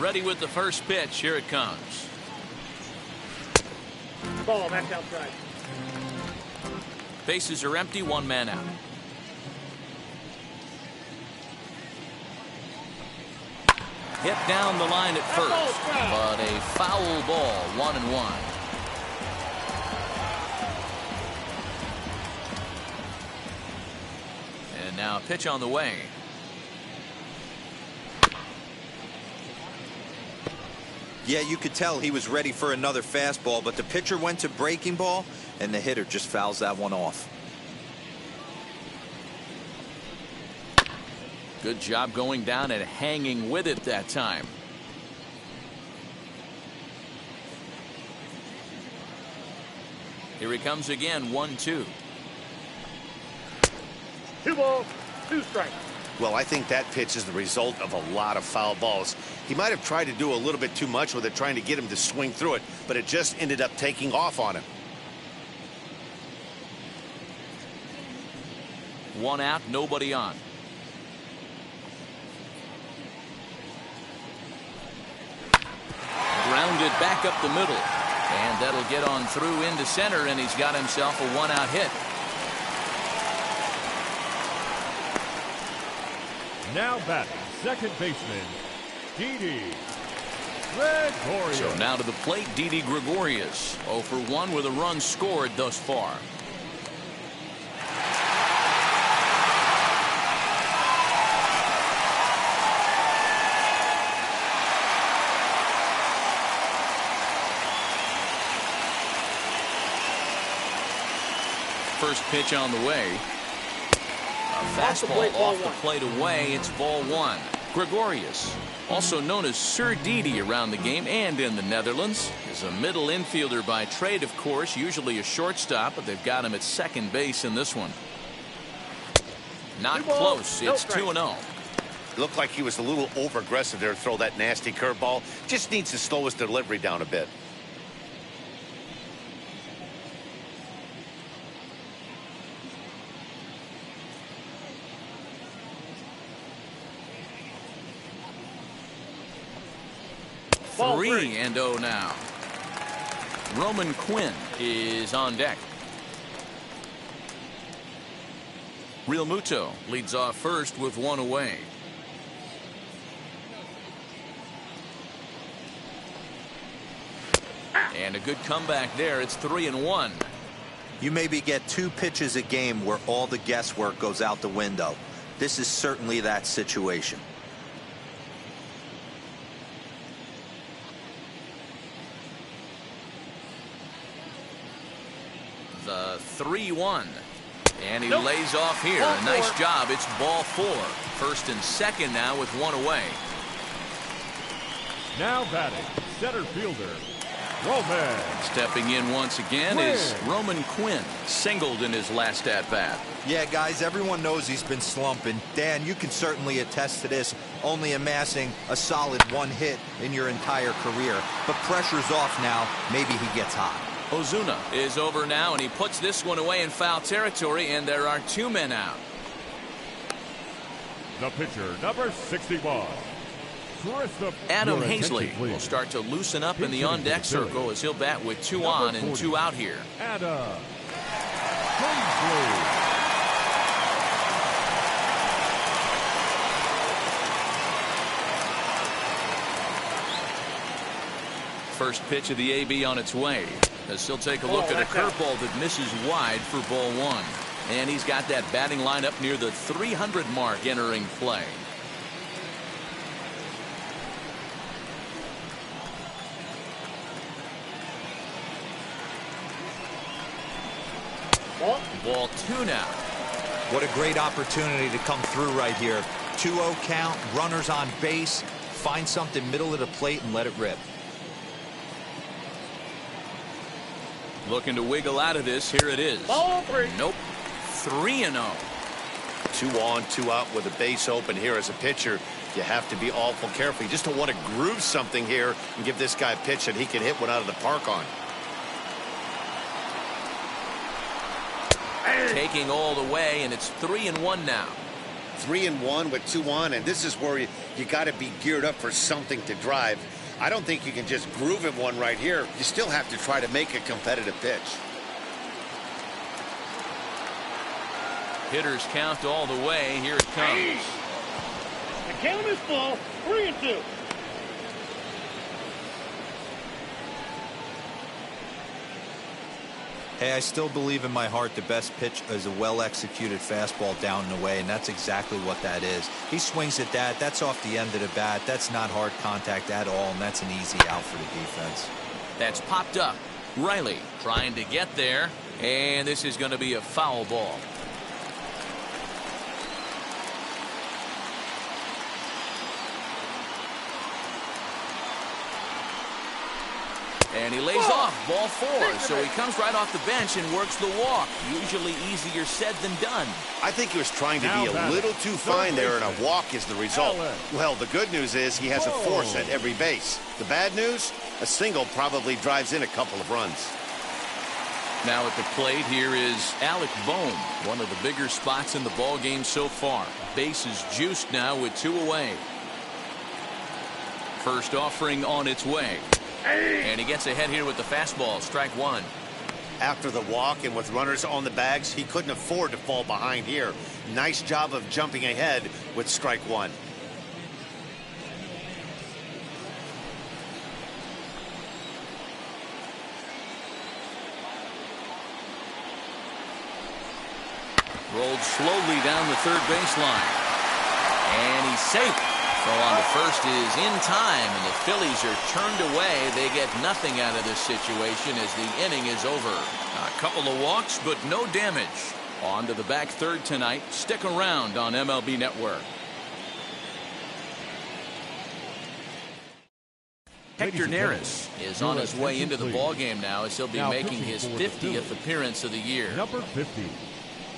Ready with the first pitch. Here it comes. Ball. Back outside. Bases are empty. 1 man out. Hit down the line at first, but a foul ball. 1-1. And now a pitch on the way. Yeah, you could tell he was ready for another fastball, but the pitcher went to breaking ball, and the hitter just fouls that one off. Good job going down and hanging with it that time. Here he comes again. 1-2. 2 balls, 2 strikes. Well, I think that pitch is the result of a lot of foul balls. He might have tried to do a little bit too much with it, trying to get him to swing through it, but it just ended up taking off on him. 1 out, nobody on. Grounded back up the middle. And that'll get on through into center, and he's got himself a 1-out hit. Now batting, second baseman, Didi Gregorius. So now to the plate, Didi Gregorius. 0 for 1 with a run scored thus far. First pitch on the way. A fastball off the plate away. It's ball 1. Gregorius, also known as Sir Didi around the game and in the Netherlands, is a middle infielder by trade, of course, usually a shortstop, but they've got him at second base in this one. Not close. It's 2-0. Looked like he was a little over-aggressive there to throw that nasty curveball. Just needs to slow his delivery down a bit. Ball 3-0 now. Roman Quinn is on deck. Real Muto leads off first with one away. And a good comeback there. It's 3-1. You maybe get 2 pitches a game where all the guesswork goes out the window. This is certainly that situation. The 3-1. And he lays off here. A nice job. It's ball 4. First and second now with one away. Now batting, center fielder, Roman. Stepping in once again is Roman Quinn. Singled in his last at-bat. Yeah, guys, everyone knows he's been slumping. Dan, you can certainly attest to this, only amassing a solid 1 hit in your entire career. But pressure's off now. Maybe he gets hot. Ozuna is over now, and he puts this one away in foul territory, and there are 2 men out. The pitcher, number 61. Adam Hazley will start to loosen up in the on-deck circle as he'll bat with 2 on and 2 out here. Adam Hazley. First pitch of the AB on its way, as he'll take a look at a curveball that misses wide for ball 1. And he's got that batting line up near the 300 mark entering play. Ball 2 now. What a great opportunity to come through right here. 2-0 count, runners on base. Find something middle of the plate and let it rip. Looking to wiggle out of this. Here it is. Ball 3. Nope. 3-0. 2 on, 2 out with a base open here. As a pitcher, you have to be awful careful. You just don't want to groove something here and give this guy a pitch that he can hit one out of the park on. Taking all the way, and it's 3-1 now. 3-1 with 2 on, and this is where you got to be geared up for something to drive. I don't think you can just groove him one right here. You still have to try to make a competitive pitch. Hitters count all the way. Here it comes. The count is full. 3-2. Hey, I still believe in my heart the best pitch is a well-executed fastball down and away, and that's exactly what that is. He swings at that. That's off the end of the bat. That's not hard contact at all, and that's an easy out for the defense. That's popped up. Riley trying to get there, and this is going to be a foul ball. And he lays off ball 4, so he comes right off the bench and works the walk. Usually easier said than done. I think he was trying to be a little too fine there, and a walk is the result. Well, the good news is he has a force at every base. The bad news, a single probably drives in a couple of runs. Now at the plate here is Alec Bohm, one of the bigger spots in the ball game so far. Base is juiced now with 2 away. First offering on its way. And he gets ahead here with the fastball. Strike 1. After the walk and with runners on the bags, he couldn't afford to fall behind here. Nice job of jumping ahead with strike 1. Rolled slowly down the third baseline. And he's safe. Throw on to first is in time, and the Phillies are turned away. They get nothing out of this situation as the inning is over. A couple of walks, but no damage. On to the back third tonight. Stick around on MLB Network. Hector Neris is on his way into the ballgame now as he'll be making his 50th appearance of the year. Number 50,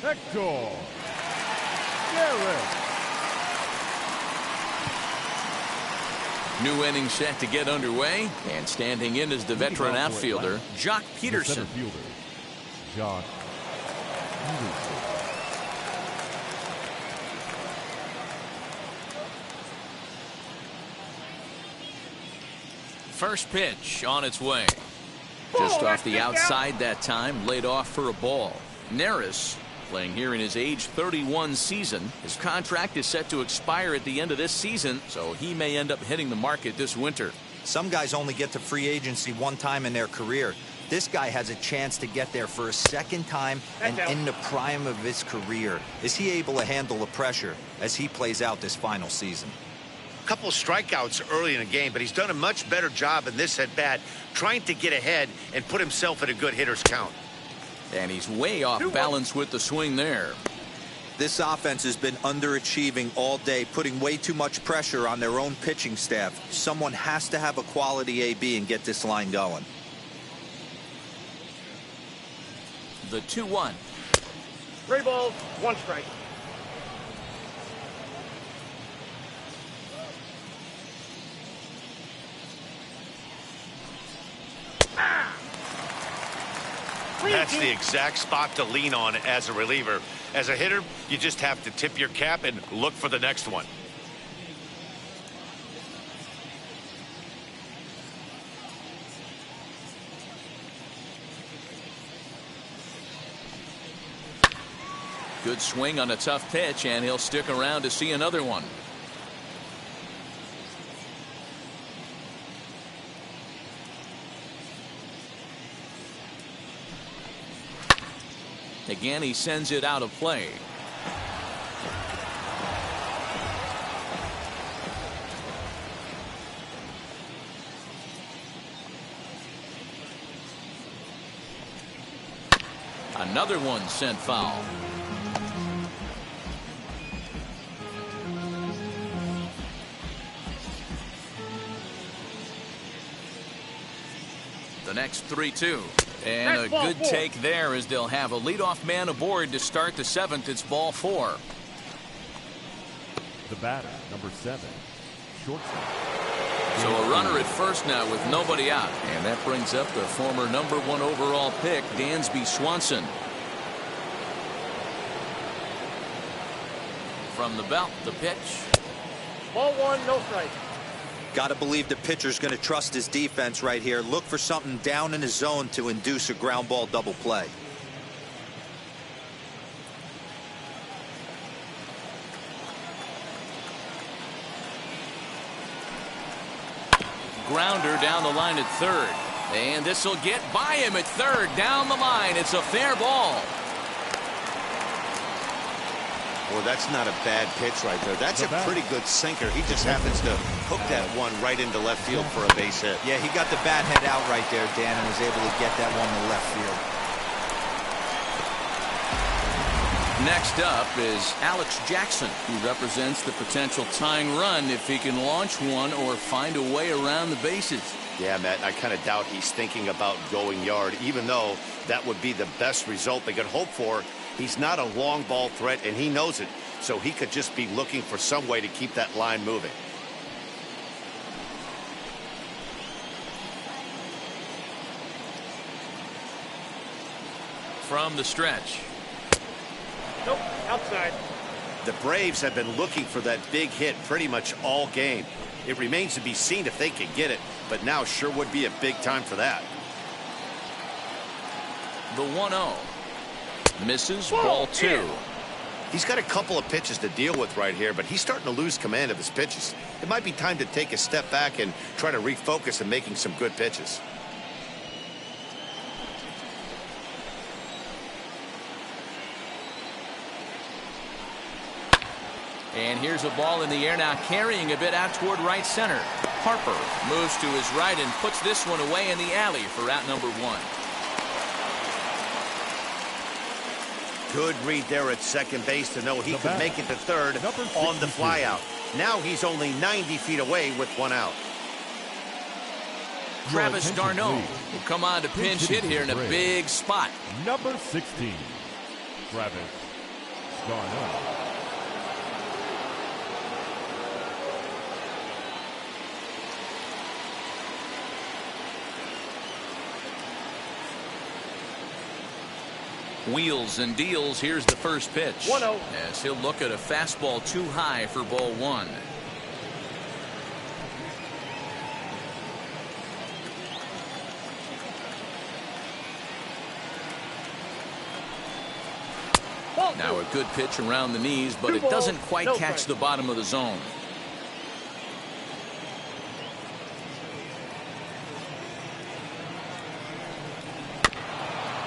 Hector Neris. New inning set to get underway, and standing in is the veteran outfielder, Jock Peterson. Jock Peterson. First pitch on its way. Just off the outside that time, laid off for a ball. Neris, playing here in his age 31 season. His contract is set to expire at the end of this season, so he may end up hitting the market this winter. Some guys only get to free agency one time in their career. This guy has a chance to get there for a second time and in the prime of his career. Is he able to handle the pressure as he plays out this final season? A couple of strikeouts early in the game, but he's done a much better job in this at-bat trying to get ahead and put himself in a good hitter's count. And he's way off balance with the swing there. This offense has been underachieving all day, putting way too much pressure on their own pitching staff. Someone has to have a quality AB and get this line going. The 2-1. 3 balls, 1 strike. That's the exact spot to lean on as a reliever. As a hitter, you just have to tip your cap and look for the next one. Good swing on a tough pitch, and he'll stick around to see another one. Again, he sends it out of play. Another one sent foul. The next 3-2. And a good take there as they'll have a leadoff man aboard to start the 7th. It's ball 4. The batter, number 7, shortstop. So a runner at first now with nobody out. And that brings up the former number 1 overall pick, Dansby Swanson. From the belt, the pitch. Ball 1, no strike. Got to believe the pitcher's going to trust his defense right here. Look for something down in his zone to induce a ground ball double play. Grounder down the line at third. And this will get by him at third. Down the line. It's a fair ball. Well, that's not a bad pitch right there. That's a pretty good sinker. He just happens to hook that one right into left field for a base hit. Yeah, he got the bat head out right there, Dan, and was able to get that one to left field. Next up is Alex Jackson, who represents the potential tying run if he can launch one or find a way around the bases. Yeah, Matt, I kind of doubt he's thinking about going yard, even though that would be the best result they could hope for. He's not a long ball threat, and he knows it, so he could just be looking for some way to keep that line moving. From the stretch. Nope, outside. The Braves have been looking for that big hit pretty much all game. It remains to be seen if they can get it, but now sure would be a big time for that. The 1-0. Misses, ball 2. He's got a couple of pitches to deal with right here, but he's starting to lose command of his pitches. It might be time to take a step back and try to refocus on making some good pitches. And here's a ball in the air now, carrying a bit out toward right center. Harper moves to his right and puts this one away in the alley for out number 1. Good read there at second base to know he could make it to third on the flyout. Now he's only 90 feet away with 1 out. Travis d'Arnaud will come on to pinch hit here in a big spot. Number 16, Travis d'Arnaud. Wheels and deals. Here's the first pitch. 1-0. As he'll look at a fastball too high for ball 1. Now a good pitch around the knees, but it doesn't quite catch the bottom of the zone.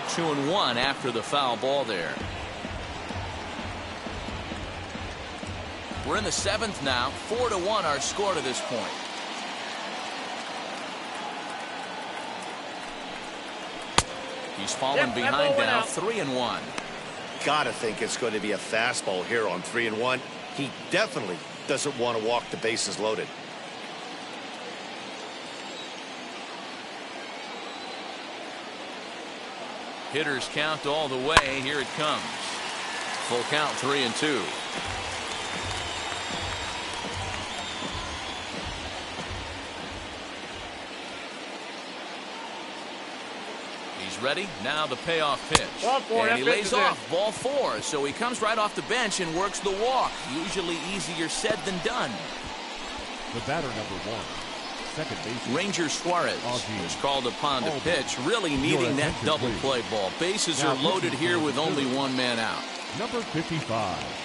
Two and one after the foul ball there. We're in the seventh now. 4-1 our score to this point. He's fallen behind now. 3-1. Gotta think it's going to be a fastball here on 3-1. He definitely doesn't want to walk the bases loaded. Hitters count all the way. Here it comes. Full count, 3-2. He's ready. Now the payoff pitch. And he lays off. Ball 4. So he comes right off the bench and works the walk. Usually easier said than done. The batter, number 1. Second base. Ranger Suarez is called upon to pitch, really needing that double play ball. Bases are loaded here with only one man out. Number 55.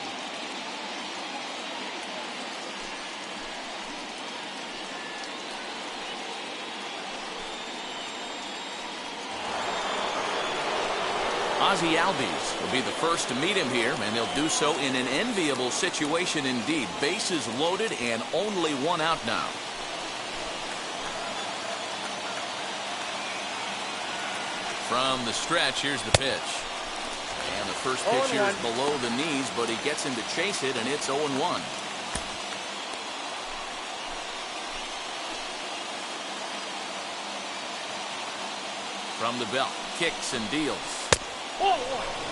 Ozzie Albies will be the first to meet him here, and they'll do so in an enviable situation indeed. Bases loaded and only one out now. From the stretch, here's the pitch. And the first pitch here is below the knees, but he gets him to chase it, and it's 0-1. From the belt, kicks and deals. 0-1.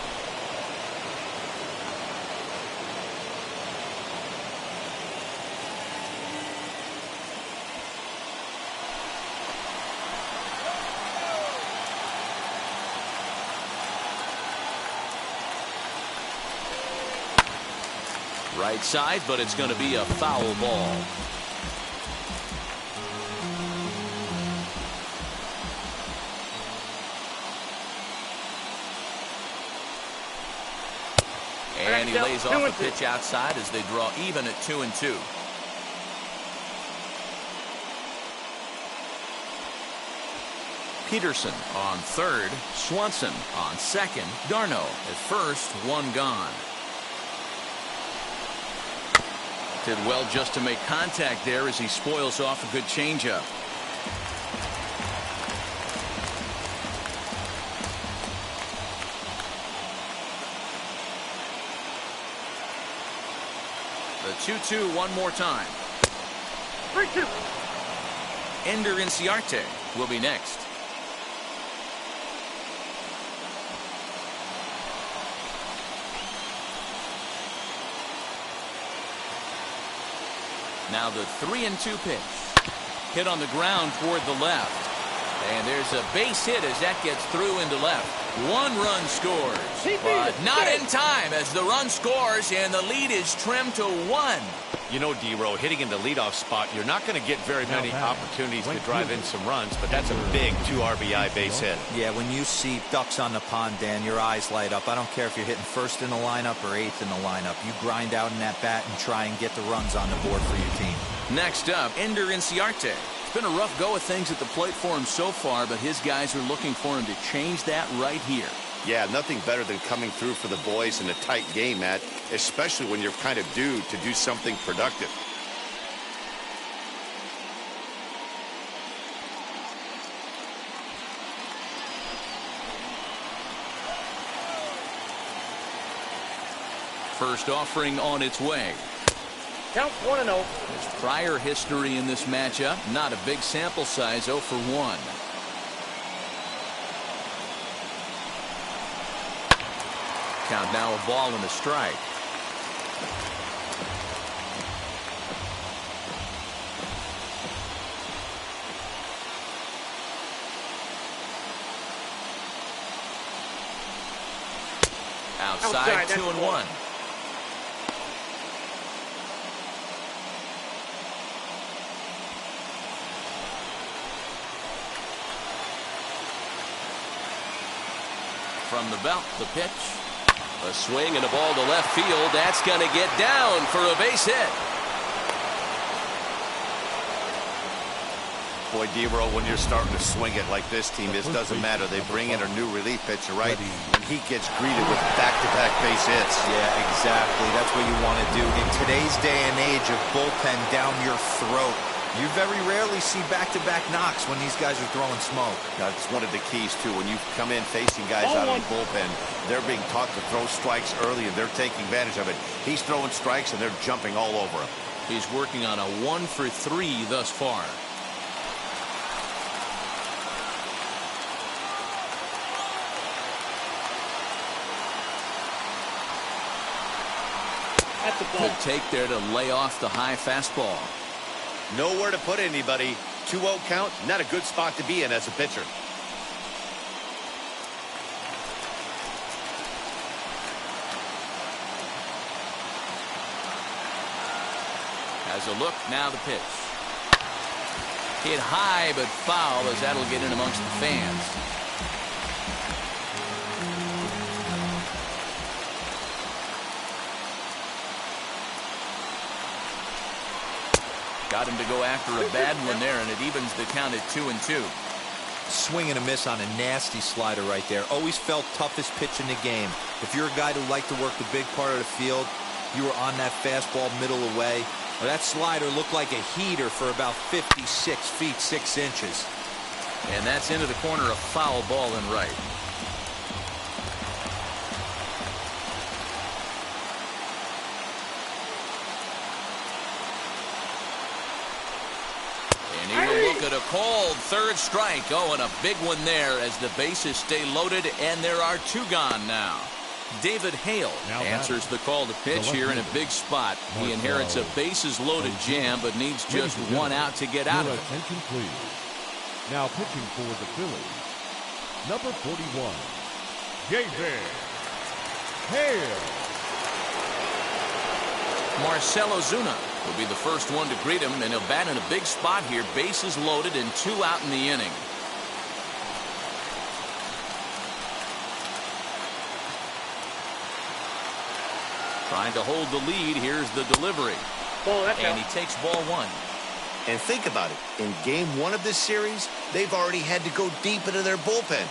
Right side, but it's going to be a foul ball. And he lays off a pitch outside as they draw even at 2-2. Peterson on third, Swanson on second, Darno at first, one gone. Did well just to make contact there as he spoils off a good changeup. The 2-2 one more time. 3-2. Ender Inciarte will be next. Now the 3-2 pitch. Hit on the ground toward the left. And there's a base hit as that gets through into left. One run scores, but not in time as the run scores and the lead is trimmed to 1. You know, D-Row, hitting in the leadoff spot, you're not going to get very many opportunities to drive in some runs, but that's a big 2 RBI base hit. Yeah, when you see ducks on the pond, Dan, your eyes light up. I don't care if you're hitting first in the lineup or 8th in the lineup. You grind out in that bat and try and get the runs on the board for your team. Next up, Ender Inciarte. It's been a rough go of things at the plate for him so far, but his guys are looking for him to change that right here. Yeah, nothing better than coming through for the boys in a tight game, Matt, especially when you're kind of due to do something productive. First offering on its way. Count 1-0. There's prior history in this matchup. Not a big sample size, 0 for 1. Count now a ball and a strike. Outside 2-1. From the belt, the pitch. A swing and a ball to left field. That's going to get down for a base hit. Boy, D-Row, when you're starting to swing it like this team, it doesn't matter. They bring in a new relief pitcher, right? And he gets greeted with back-to-back base hits. Yeah, exactly. That's what you want to do. In today's day and age of bullpen down your throat, you very rarely see back-to-back knocks when these guys are throwing smoke. That's one of the keys, too. When you come in facing guys out of the bullpen, they're being taught to throw strikes early, and they're taking advantage of it. He's throwing strikes, and they're jumping all over him. He's working on a 1-for-3 thus far. Good take there to lay off the high fastball. Nowhere to put anybody. 2-0 count, not a good spot to be in as a pitcher. Has a look, now the pitch. Hit high but foul, as that'll get in amongst the fans. Got him to go after a bad one there, and it evens the count at 2-2. Swing and a miss on a nasty slider right there. Always felt toughest pitch in the game. If you're a guy who liked to work the big part of the field, you were on that fastball middle away. Well, that slider looked like a heater for about 56 feet 6 inches. And that's into the corner, a foul ball and right. And he will look at a called third strike. Oh, and a big one there as the bases stay loaded, and there are 2 gone now. David Hale answers the call to pitch here in a big spot. He inherits a bases-loaded jam, but needs just 1 out to get out of it. Attention, please. Now pitching for the Phillies, number 41, David Hale. Marcell Ozuna will be the first one to greet him, and he'll bat in a big spot here. Bases loaded and 2 out in the inning. Trying to hold the lead. Here's the delivery. And he takes ball 1. And think about it. In game 1 of this series, they've already had to go deep into their bullpen.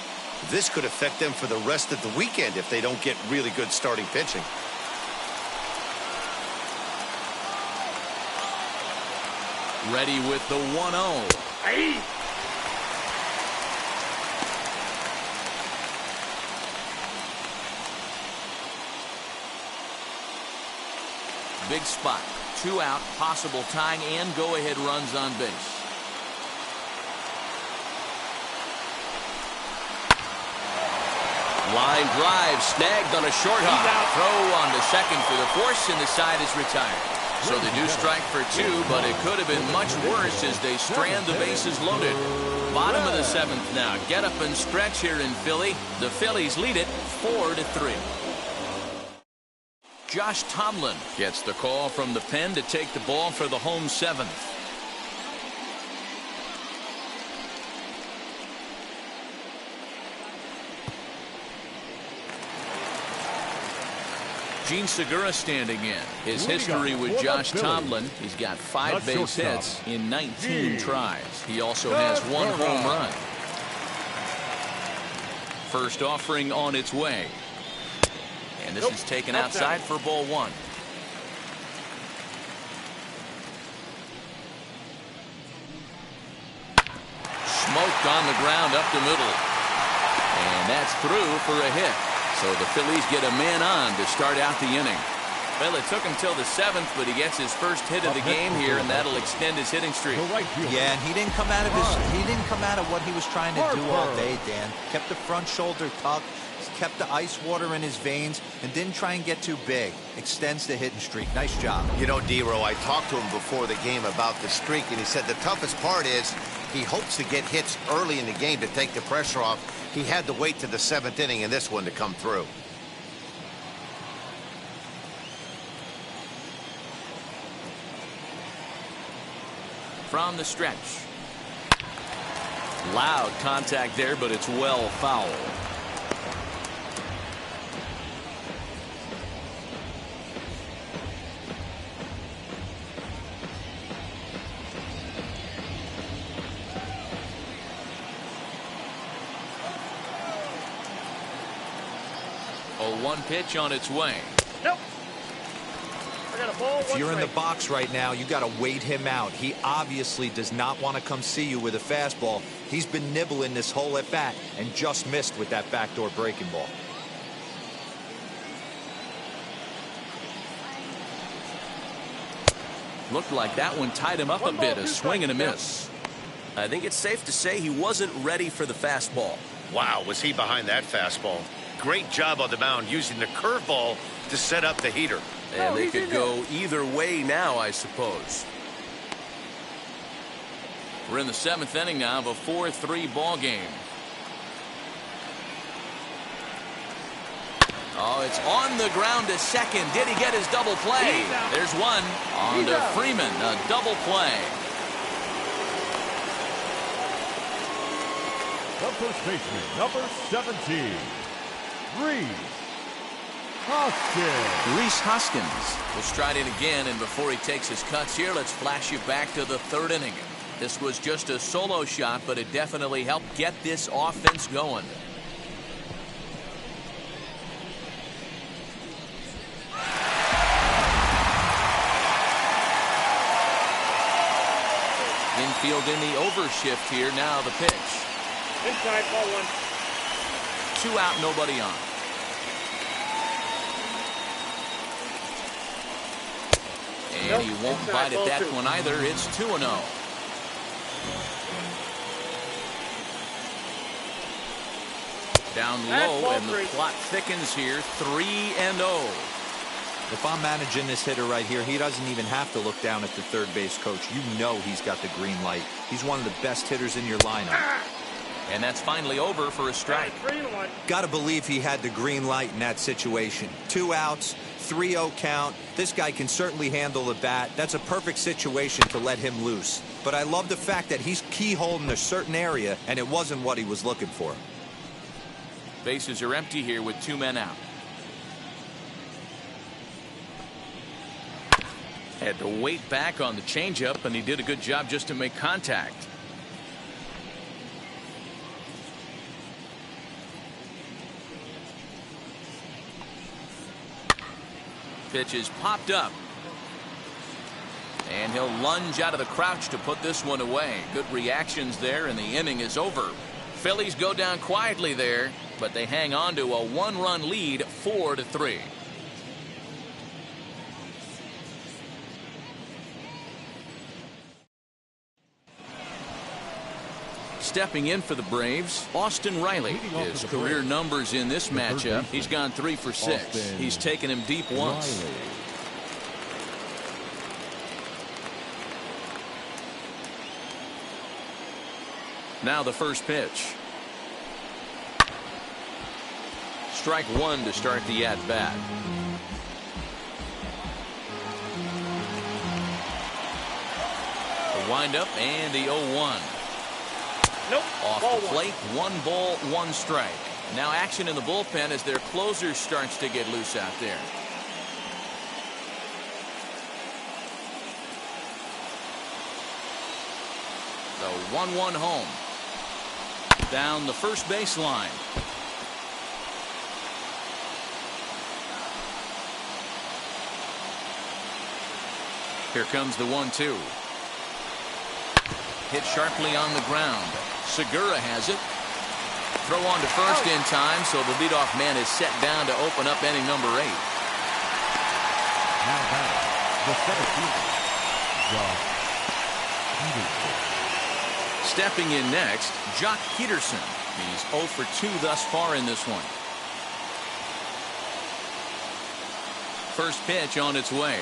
This could affect them for the rest of the weekend if they don't get really good starting pitching. Ready with the 1-0. Big spot. 2 out, possible tying and go-ahead runs on base. Line drive snagged on a short hop. Throw on to second for the force, and the side is retired. So they do strike for 2, but it could have been much worse as they strand the bases loaded. Bottom of the 7th now. Get up and stretch here in Philly. The Phillies lead it 4-3. Josh Tomlin gets the call from the pen to take the ball for the home 7th. Gene Segura standing in. His history with Josh Tomlin, he's got 5 base hits in 19 tries. He also has 1 home run. First offering on its way. And this is taken outside for ball 1. Smoked on the ground up the middle. And that's through for a hit. So the Phillies get a man on to start out the inning. Well, it took him till the 7th, but he gets his first hit of the game here, and that'll extend his hitting streak. Yeah, and he didn't come out of what he was trying to do all day, Dan. Kept the front shoulder tucked, kept the ice water in his veins, and didn't try and get too big. Extends the hitting streak. Nice job. You know, D-Row, I talked to him before the game about the streak, and he said the toughest part is he hopes to get hits early in the game to take the pressure off. He had to wait to the 7th inning in this one to come through. From the stretch. Loud contact there, but it's well foul. 0-1 pitch on its way. Nope. I got a ball. If you're in the box right now, you got to wait him out. He obviously does not want to come see you with a fastball. He's been nibbling this whole at bat and just missed with that backdoor breaking ball. Looked like that one tied him up a bit. A swing and a miss. I think it's safe to say he wasn't ready for the fastball. Wow, was he behind that fastball? Great job on the mound using the curveball to set up the heater. And they could go either way now, I suppose. We're in the 7th inning now of a 4-3 ball game. Oh, it's on the ground to second. Did he get his double play? There's one. On to Freeman. A double play. The first baseman, number 17, Rhys Hoskins. Rhys Hoskins will stride in again, and before he takes his cuts here, let's flash you back to the 3rd inning. This was just a solo shot, but it definitely helped get this offense going. Infield in the overshift here. Now the pitch. Inside, ball 1. 2 out, nobody on. And he won't bite at that one either. It's 2-0. Down low, and the plot thickens here. 3-0. If I'm managing this hitter right here, he doesn't even have to look down at the third base coach. You know he's got the green light. He's one of the best hitters in your lineup. And that's finally over for a strike. 3-1. Got to believe he had the green light in that situation. 2 outs, 3-0 count. This guy can certainly handle the bat. That's a perfect situation to let him loose. But I love the fact that he's keyholed in a certain area, and it wasn't what he was looking for. Bases are empty here with 2 men out. Had to wait back on the changeup, and he did a good job just to make contact. Pitch is popped up. And he'll lunge out of the crouch to put this one away. Good reactions there, and the inning is over. Phillies go down quietly there, but they hang on to a 1-run lead, 4-3. Stepping in for the Braves, Austin Riley. His career numbers in this matchup, he's gone 3 for 6. He's taken him deep once. Now the first pitch. Strike 1 to start the at-bat. The windup and the 0-1. Nope. Off the plate, 1 ball, 1 strike. Now action in the bullpen as their closer starts to get loose out there. The 1-1 home. Down the first baseline. Here comes the 1-2. Hit sharply on the ground. Segura has it. Throw on to first in time, so the leadoff man is set down to open up inning number 8. Now batting, the center fielder, Josh Peterson. Stepping in next, Jock Peterson. He's 0 for 2 thus far in this one. First pitch on its way.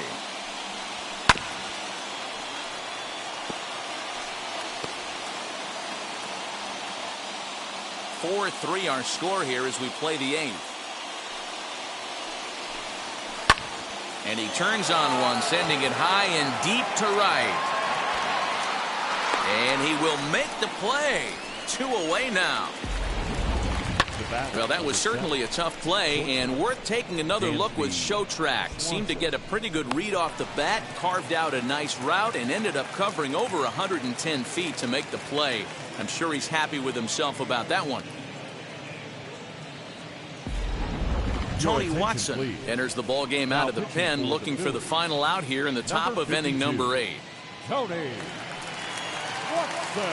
(4-3) our score here as we play the 8th. And he turns on one, sending it high and deep to right. And he will make the play. 2 away now. Well, that was certainly a tough play, and worth taking another look with Showtrack. Seemed to get a pretty good read off the bat, carved out a nice route, and ended up covering over 110 feet to make the play. I'm sure he's happy with himself about that one. Tony Watson enters the ball game out of the pen, looking for the final out here in the top of inning number 8. Tony Watson.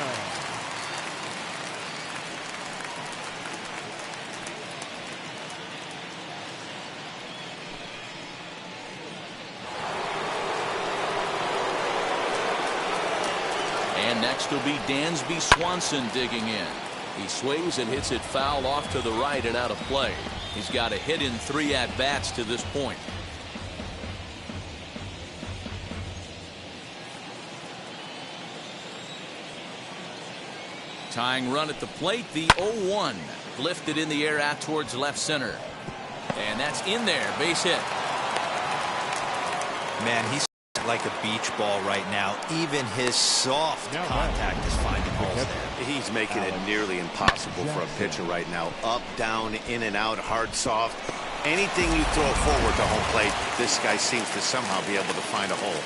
And next will be Dansby Swanson digging in. He swings and hits it foul off to the right and out of play. He's got a hit in 3 at-bats to this point. Tying run at the plate, the 0-1. Lifted in the air out towards left center. And that's in there, base hit. Man, he's like a beach ball right now. Even his soft contact is finding holes there. He's making it nearly impossible for a pitcher right now. Up, down, in and out, hard, soft. Anything you throw forward to home plate, this guy seems to somehow be able to find a hole.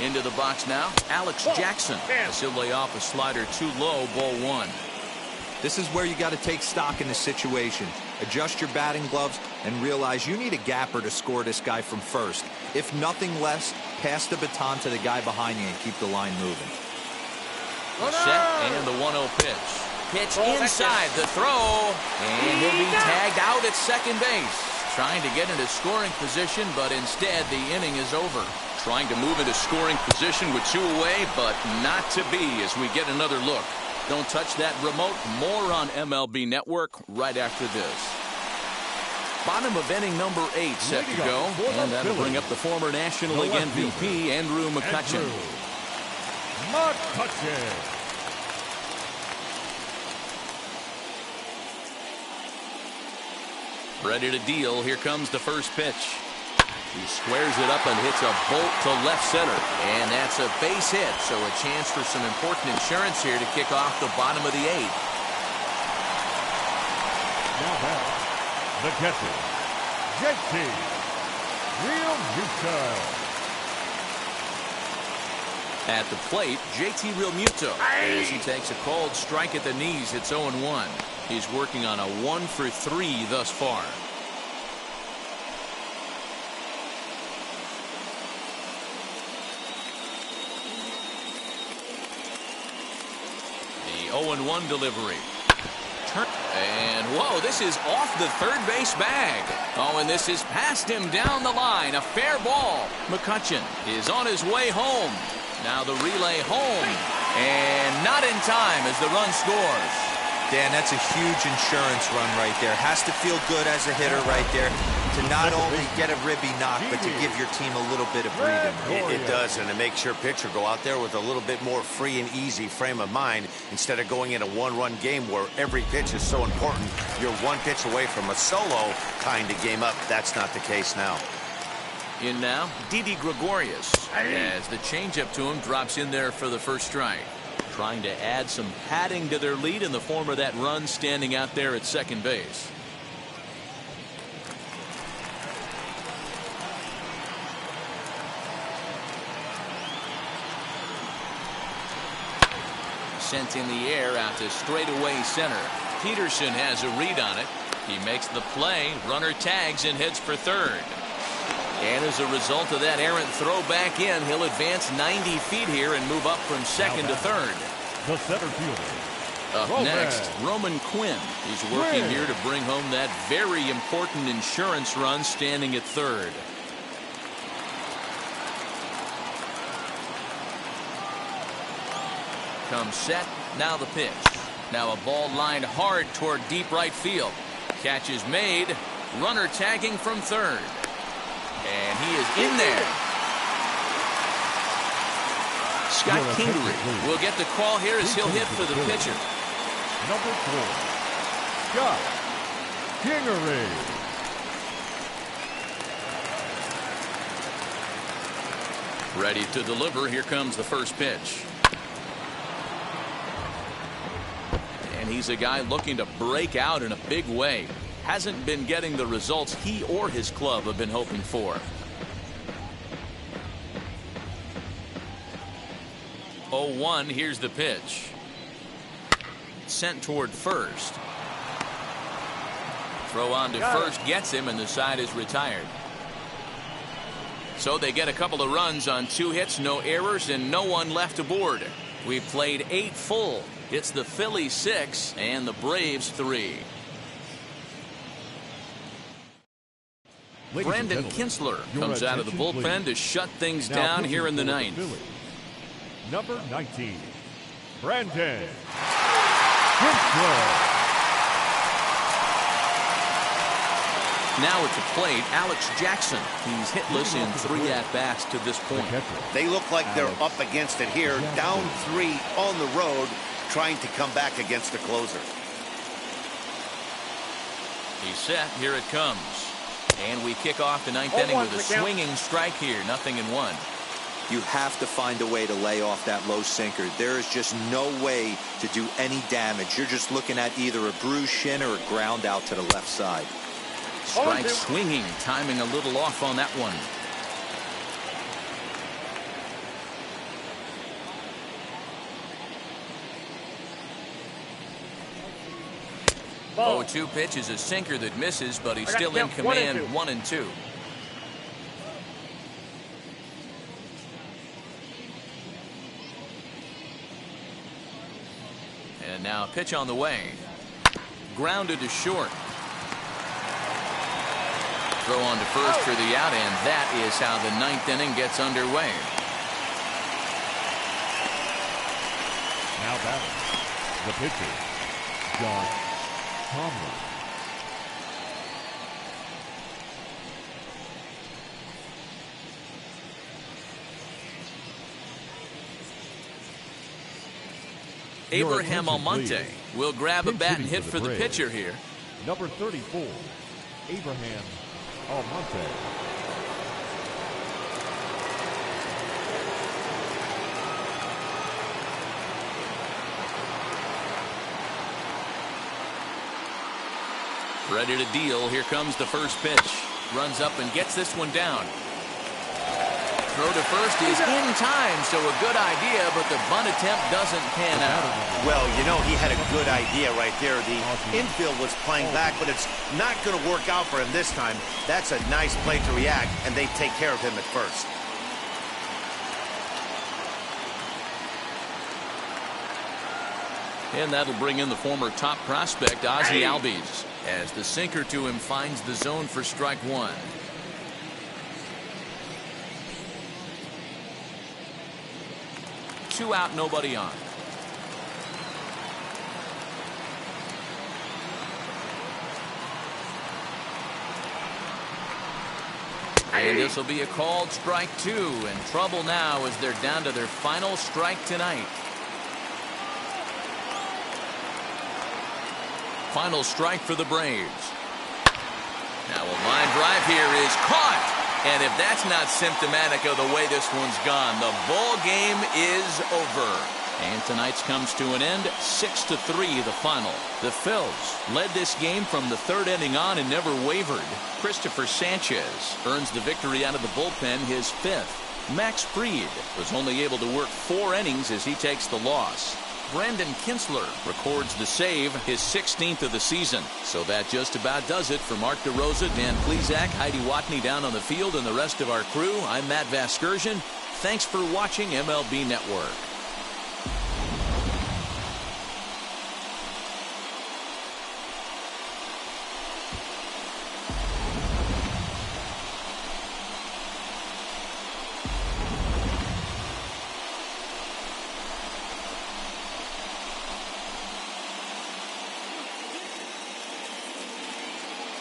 Into the box now, Alex Jackson. He'll lay off a slider too low, ball 1. This is where you got to take stock in the situation. Adjust your batting gloves and realize you need a gapper to score this guy from first. If nothing less, pass the baton to the guy behind you and keep the line moving. Set and the 1-0 pitch. Pitch inside the throw. And he'll be tagged out at second base. Trying to get into scoring position, but instead the inning is over. Trying to move into scoring position with 2 away, but not to be as we get another look. Don't touch that remote. More on MLB Network right after this. Bottom of inning number 8 set to go. And that'll bring up the former National League MVP, Andrew McCutchen. Ready to deal. Here comes the first pitch. He squares it up and hits a bolt to left center. And that's a base hit, so a chance for some important insurance here to kick off the bottom of the 8th. Now back, the catcher, JT Realmuto. At the plate, JT Realmuto, as he takes a called strike at the knees. It's 0-1. He's working on a 1-for-3 thus far. The 0-1 delivery. And whoa, this is off the third base bag. Oh, and this is past him down the line. A fair ball. McCutchen is on his way home. Now the relay home. And not in time as the run scores. Dan, that's a huge insurance run right there. Has to feel good as a hitter right there to not only get a ribby knock, but to give your team a little bit of breathing room. It does, and it makes your pitcher go out there with a little bit more free and easy frame of mind instead of going in a 1-run game where every pitch is so important. You're 1 pitch away from a solo kind of game up. That's not the case now. In now, Didi Gregorius, as the changeup to him drops in there for the first strike. Trying to add some padding to their lead in the form of that run standing out there at second base. Sent in the air out to straightaway center. Peterson has a read on it. He makes the play. Runner tags and heads for third. And as a result of that errant throw back in, he'll advance 90 feet here and move up from second to third. The center fielder. Up next, Roman Quinn. He's working here to bring home that very important insurance run standing at third. Comes set. Now the pitch. Now a ball lined hard toward deep right field. Catch is made. Runner tagging from third. And he is in there. Scott Kingery will get the call here as he'll hit for the pitcher. Number 4, Scott Kingery. Ready to deliver. Here comes the first pitch. And he's a guy looking to break out in a big way. Hasn't been getting the results he or his club have been hoping for. 0-1, here's the pitch. Sent toward first. Throw on to first gets him, and the side is retired. So they get a couple of runs on 2 hits, no errors, and no one left aboard. We played 8 full. It's the Phillies 6 and the Braves 3. Brandon Kinsler comes out of the bullpen to shut things down here in the 9th. Number 19, Brandon Kinsler. Now at the plate, Alex Jackson. He's hitless in 3 at-bats to this point. They look like they're up against it here, down 3 on the road, trying to come back against the closer. He's set. Here it comes. And we kick off the 9th inning with a swinging strike here. 0-1. You have to find a way to lay off that low sinker. There is just no way to do any damage. You're just looking at either a bruised shin or a ground out to the left side. Strike swinging, timing a little off on that one. Oh, 2 pitch is a sinker that misses, but he's still in command. 1-2. And now a pitch on the way. Grounded to short. Throw on to first for the out, and that is how the 9th inning gets underway. Now batting, the pitcher, Josh Tomlin. Abraham Almonte will grab a bat and hit for the pitcher here. Number 34, Abraham Almonte. Ready to deal. Here comes the first pitch. Runs up and gets this one down. Throw to first is in time, so a good idea, but the bunt attempt doesn't pan out. Well, you know, he had a good idea right there. The infield was playing back, but it's not going to work out for him this time. That's a nice play to react, and they take care of him at first. And that'll bring in the former top prospect, Ozzie Albies, as the sinker to him finds the zone for strike 1. Two out, nobody on. And this will be a called strike 2, and trouble now as they're down to their final strike tonight. Final strike for the Braves. Now a line drive here is caught. And if that's not symptomatic of the way this one's gone, the ball game is over. And tonight's comes to an end, 6-3 the final. The Phils led this game from the 3rd inning on and never wavered. Christopher Sanchez earns the victory out of the bullpen, his 5th. Max Fried was only able to work 4 innings as he takes the loss. Brandon Kinsler records the save, his 16th of the season. So that just about does it for Mark DeRosa, Dan Plesac, Heidi Watney down on the field, and the rest of our crew. I'm Matt Vasgersian. Thanks for watching MLB Network.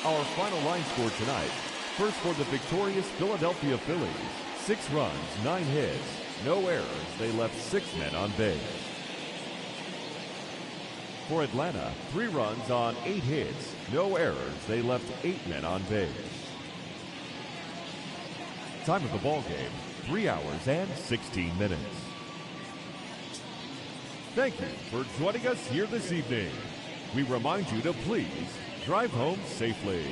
Our final line score tonight. First for the victorious Philadelphia Phillies. 6 runs, 9 hits, no errors. They left 6 men on base. For Atlanta, 3 runs on 8 hits, no errors. They left 8 men on base. Time of the ball game, 3 hours and 16 minutes. Thank you for joining us here this evening. We remind you to please drive home safely.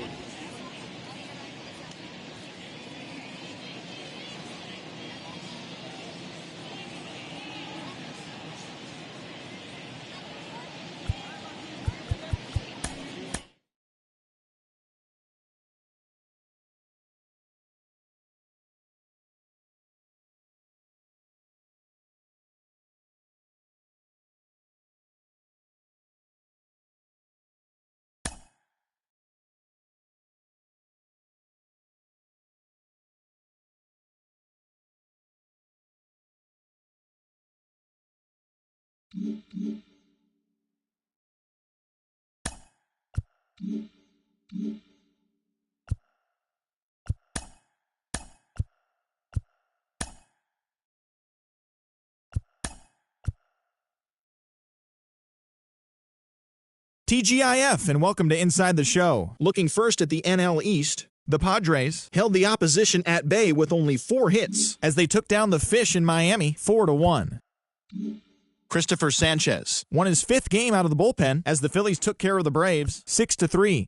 TGIF, and welcome to Inside the Show. Looking first at the NL East, the Padres held the opposition at bay with only 4 hits as they took down the Fish in Miami 4-1. Christopher Sanchez won his 5th game out of the bullpen as the Phillies took care of the Braves 6-3.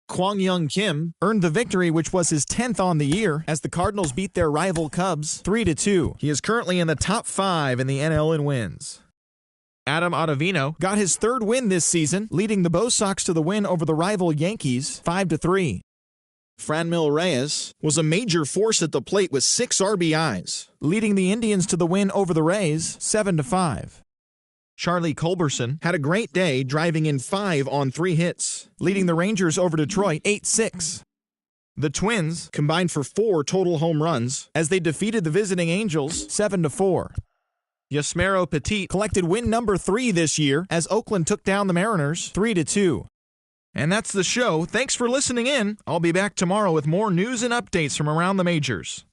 Kwang Young Kim earned the victory, which was his 10th on the year, as the Cardinals beat their rival Cubs 3-2. He is currently in the top 5 in the NL in wins. Adam Ottavino got his 3rd win this season, leading the Bo Sox to the win over the rival Yankees 5-3. Franmil Reyes was a major force at the plate with 6 RBIs, leading the Indians to the win over the Rays 7-5. Charlie Culberson had a great day, driving in 5 on 3 hits, leading the Rangers over Detroit 8-6. The Twins combined for 4 total home runs as they defeated the visiting Angels 7-4. Yasmero Petit collected win number 3 this year as Oakland took down the Mariners 3-2. And that's the show. Thanks for listening in. I'll be back tomorrow with more news and updates from around the majors.